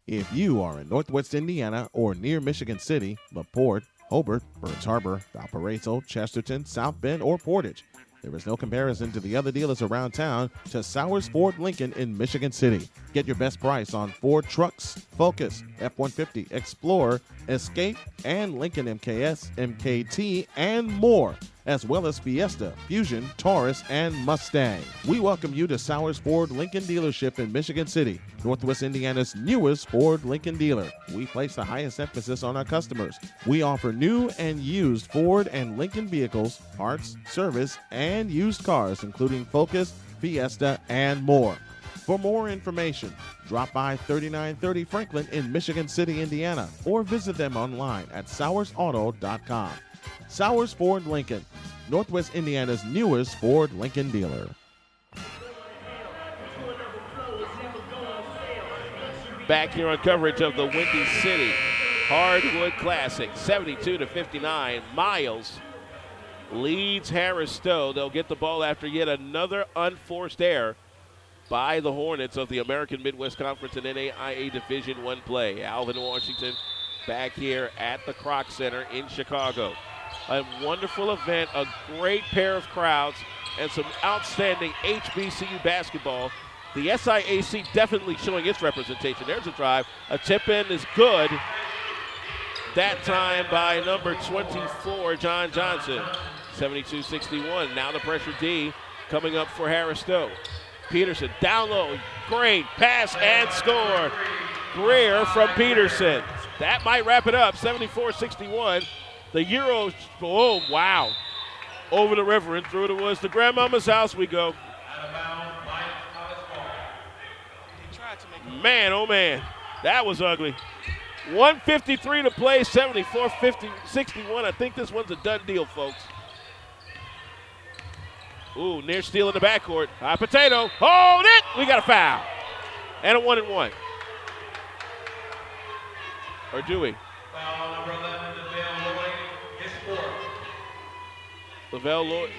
If you are in Northwest Indiana or near Michigan City, LaPorte, Hobart, Burns Harbor, Valparaiso, Chesterton, South Bend, or Portage, there is no comparison to the other dealers around town to Sowers Ford Lincoln in Michigan City. Get your best price on Ford trucks, Focus, F-150, Explorer, Escape, and Lincoln MKS, MKT, and more, as well as Fiesta, Fusion, Taurus, and Mustang. We welcome you to Sowers Ford Lincoln dealership in Michigan City, Northwest Indiana's newest Ford Lincoln dealer. We place the highest emphasis on our customers. We offer new and used Ford and Lincoln vehicles, parts, service, and used cars, including Focus, Fiesta, and more. For more information, drop by 3930 Franklin in Michigan City, Indiana, or visit them online at sowersauto.com. Sowers Ford Lincoln, Northwest Indiana's newest Ford Lincoln dealer. Back here on coverage of the Windy City Hardwood Classic, 72-59. Miles leads Harris-Stowe. They'll get the ball after yet another unforced error by the Hornets of the American Midwest Conference and NAIA Division I play. Alvin Washington back here at the Kroc Center in Chicago. A wonderful event, a great pair of crowds, and some outstanding HBCU basketball. The SIAC definitely showing its representation. There's a drive. A tip-in is good. That time by number 24, John Johnson. 72-61. Now the pressure D coming up for Harris-Stowe. Peterson down low. Great pass and score. Greer from Peterson. That might wrap it up. 74-61. The Euros, oh, wow. Over the river and through the woods. To grandmama's house we go. Man, oh, man. That was ugly. 1:53 to play, 74-61. I think this one's a done deal, folks. Ooh, near steal in the backcourt. High potato. Hold it. We got a foul. And a 1-and-1. Or do we? Foul number 11, Lavelle Lloyd, his fourth. Lavelle Lloyd.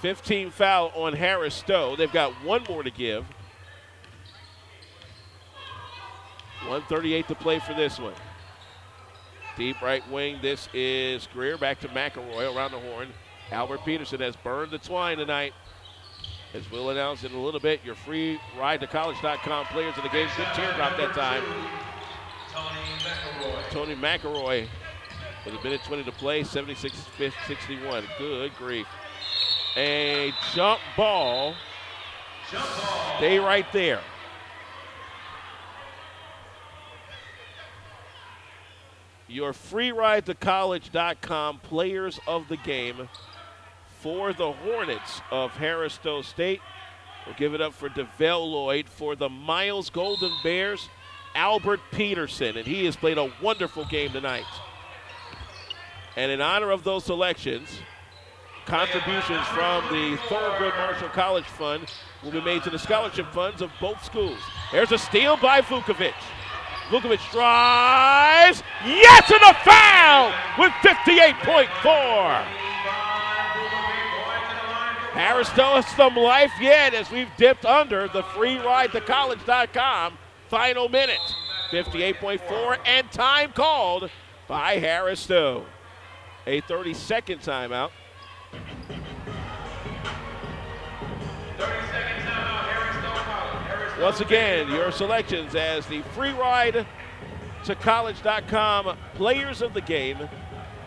$15 foul on Harris-Stowe. They've got one more to give. 1:38 to play for this one. Deep right wing, this is Greer. Back to McElroy around the horn. Albert Peterson has burned the twine tonight. As we'll announce in a little bit, your free ride to college.com players of the game. Good teardrop that time. Tony McElroy with a minute 20 to play, 76-61. Good grief. A jump ball. Stay right there. Your free ride to college.com players of the game for the Hornets of Harris-Stowe State. We'll give it up for DeVell Lloyd. For the Miles Golden Bears, Albert Peterson. And he has played a wonderful game tonight. And in honor of those selections, contributions from the Thurgood Marshall College Fund will be made to the scholarship funds of both schools. There's a steal by Vukovic. Vukovic drives. Yes, and a foul with 58.4. Harris-Stowe has some life yet as we've dipped under the free ride to college.com final minute. 58.4 and time called by Harris-Stowe. A 30-second timeout. 30-second timeout, Harris-Stowe College. Once again, your selections as the free ride to college.com players of the game.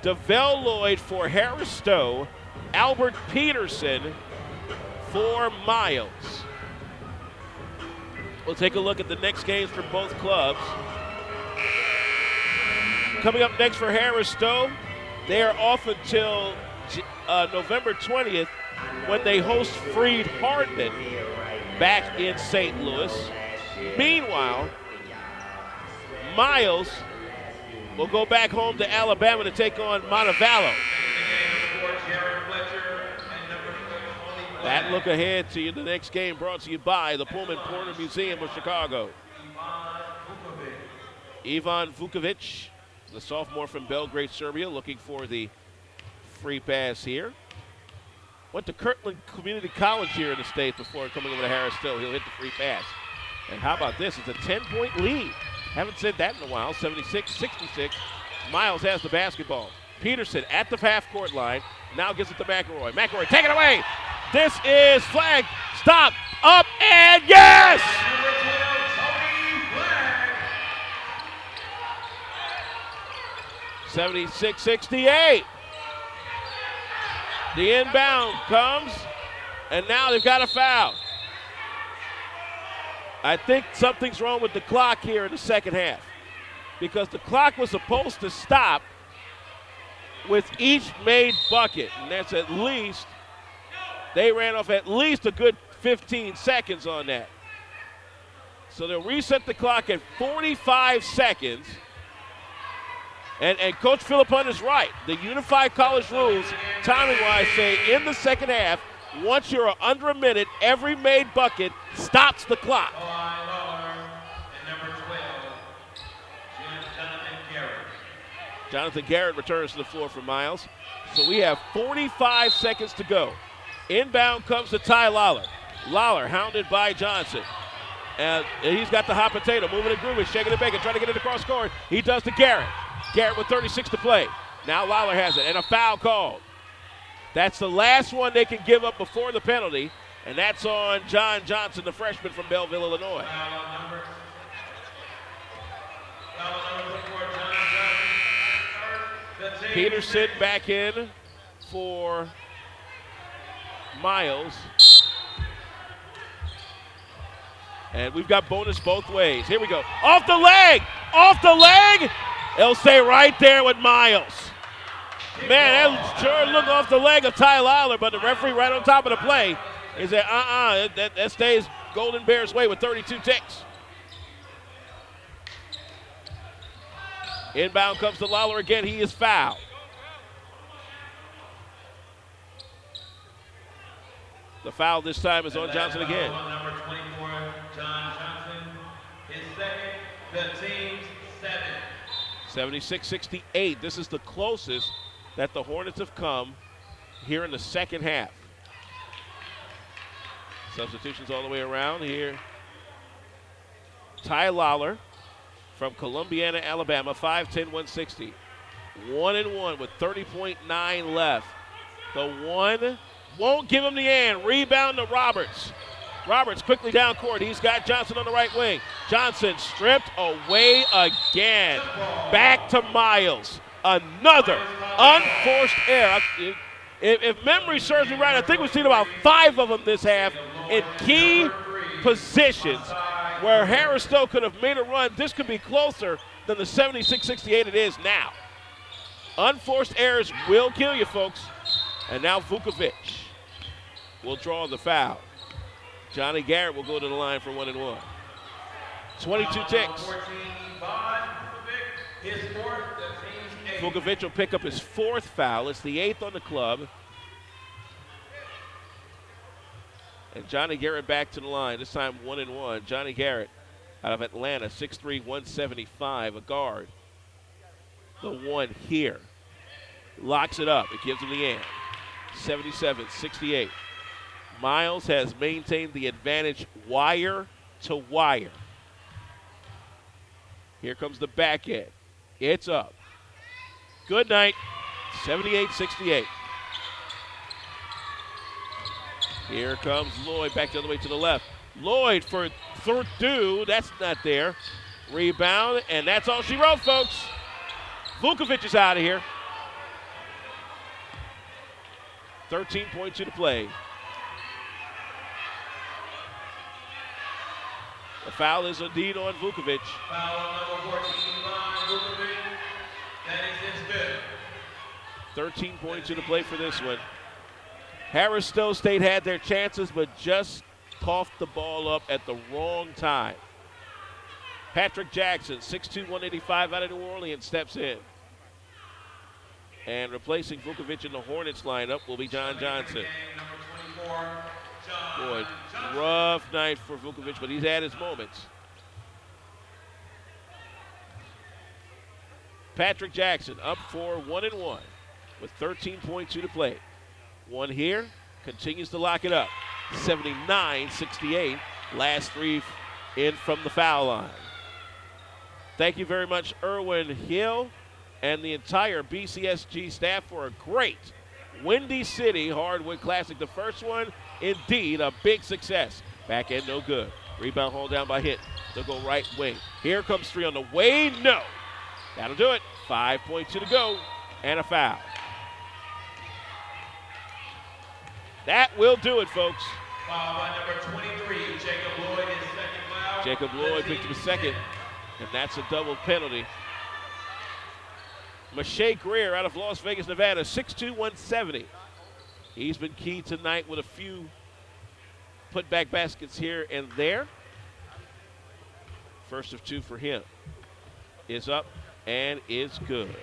DeVell Lloyd for Harris-Stowe. Albert Peterson for Miles. We'll take a look at the next games for both clubs. Coming up next for Harris-Stowe, they are off until November 20th when they host Freed-Hardeman back in St. Louis. Meanwhile, Miles will go back home to Alabama to take on Montevallo. That look ahead to you, the next game brought to you by the Pullman Porter Museum of Chicago. Ivan Vukovic, the sophomore from Belgrade, Serbia, looking for the free pass here. Went to Kirtland Community College here in the state before coming over to Harris-Stowe. He'll hit the free pass. And how about this? It's a 10-point lead. Haven't said that in a while. 76-66. Miles has the basketball. Peterson at the half-court line. Now gives it to McElroy. McElroy, take it away. This is flagged. Stop. Up and yes! 76-68. The inbound comes, and now they've got a foul. I think something's wrong with the clock here in the second half, because the clock was supposed to stop with each made bucket, and that's at least, they ran off at least a good 15 seconds on that. So they'll reset the clock at 45 seconds. And Coach Philippon is right. The unified college rules, timing-wise, say in the second half, once you're under a minute, every made bucket stops the clock. Jonathan Garrett returns to the floor for Miles. So we have 45 seconds to go. Inbound comes to Ty Lawler. Lawler hounded by Johnson. And he's got the hot potato, moving and grooving, shaking and baking, trying to get it across court. He does to Garrett. Garrett with 36 to play. Now Lawler has it, and a foul called. That's the last one they can give up before the penalty, and that's on John Johnson, the freshman from Belleville, Illinois. Peterson back in for Miles. And we've got bonus both ways. Here we go. Off the leg! Off the leg! They'll stay right there with Miles. Man, that sure looked off the leg of Ty Lawler, but the referee right on top of the play is that that stays Golden Bears' way with 32 ticks. Inbound comes to Lawler again. He is fouled. The foul this time is on Johnson again. Number 24, John Johnson. His second, the team's 76-68. This is the closest that the Hornets have come here in the second half. Substitutions all the way around here. Ty Lawler from Columbiana, Alabama, 5'10", 160. 1-1 with 30.9 left. The one won't give him the end. Rebound to Roberts. Roberts quickly down court. He's got Johnson on the right wing. Johnson stripped away again. Back to Miles. Another unforced error. If memory serves me right, I think we've seen about 5 of them this half in key positions where Harris-Stowe could have made a run. This could be closer than the 76-68 it is now. Unforced errors will kill you, folks. And now Vukovic will draw the foul. Johnny Garrett will go to the line for 1-1. 22 ticks. Vukovic will pick up his 4th foul. It's the 8th on the club. And Johnny Garrett back to the line, this time 1-1. Johnny Garrett out of Atlanta, 6'3", 175, a guard. The one here. Locks it up. It gives him the end. 77-68. Miles has maintained the advantage wire to wire. Here comes the back end. It's up. Good night. 78-68. Here comes Lloyd back the other way to the left. Lloyd for Thurgood. That's not there. Rebound, and that's all she wrote, folks. Vukovic is out of here. 13.2 to play. The foul is indeed on Vukovic. Foul on number 14, Vukovic. That is good. 13.2 to play for this one. Harris-Stowe State had their chances, but just coughed the ball up at the wrong time. Patrick Jackson, 6'2", 185 out of New Orleans, steps in. And replacing Vukovic in the Hornets lineup will be John Johnson. Boy, rough night for Vukovic, but he's had his moments. Patrick Jackson up for 1-1 with 13.2 to play. One here, continues to lock it up. 79-68, last three in from the foul line. Thank you very much, Irwin Hill and the entire BCSG staff for a great Windy City Hardwood Classic. The first one, indeed, a big success. Back end, no good. Rebound hauled down by Hinton. They'll go right wing. Here comes three on the way. No. That'll do it. 5.2 to go and a foul. That will do it, folks. Foul by number 23, Jacob Lloyd, his second foul. Jacob Lloyd picked up a second, and that's a double penalty. Mache Greer out of Las Vegas, Nevada, 6'2", 170. He's been key tonight with a few putback baskets here and there. First of two for him is up and is good.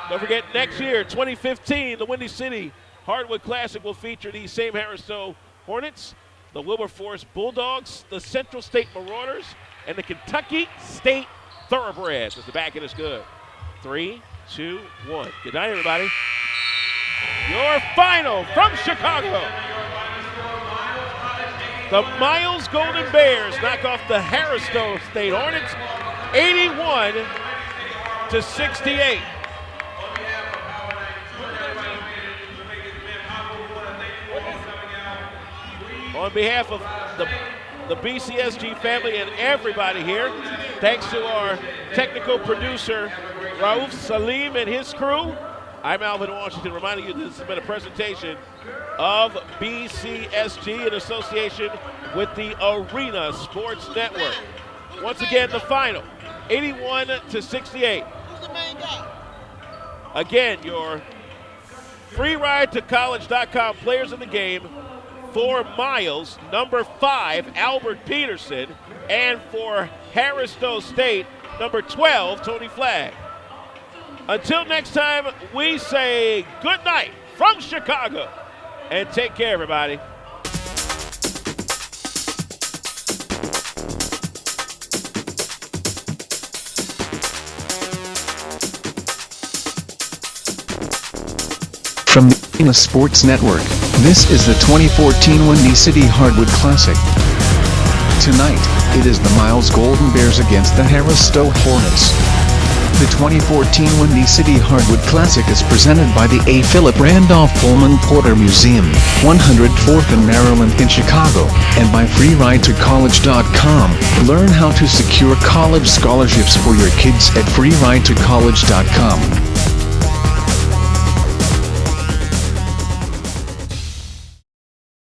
Don't forget, next year, 2015, the Windy City Hardwood Classic will feature these same Harris-Stowe Hornets, the Wilberforce Bulldogs, the Central State Marauders, and the Kentucky State Thoroughbreds. As the back end is good. 3, 2, 1. Good night, everybody. Your final from Chicago. The Miles Golden Bears knock off the Harris-Stowe State Hornets, 81-68. On behalf of the BCSG family and everybody here, thanks to our technical producer, Rauf Salim and his crew, I'm Alvin Washington, reminding you this has been a presentation of BCSG in association with the Arena Sports Network. Once again, the final, 81-68. Who's the main guy? Again, your free ride to college.com players in the game. For Miles, number 5, Albert Peterson, and for Harris-Stowe State, number 12, Tony Flagg. Until next time, we say good night from Chicago, and take care, everybody. From the NAIA Sports Network, this is the 2014 Windy City Hardwood Classic. Tonight, it is the Miles Golden Bears against the Harris-Stowe Hornets. The 2014 Windy City Hardwood Classic is presented by the A. Philip Randolph Pullman Porter Museum, 104th and Maryland in Chicago, and by freeridetocollege.com. Learn how to secure college scholarships for your kids at freeridetocollege.com.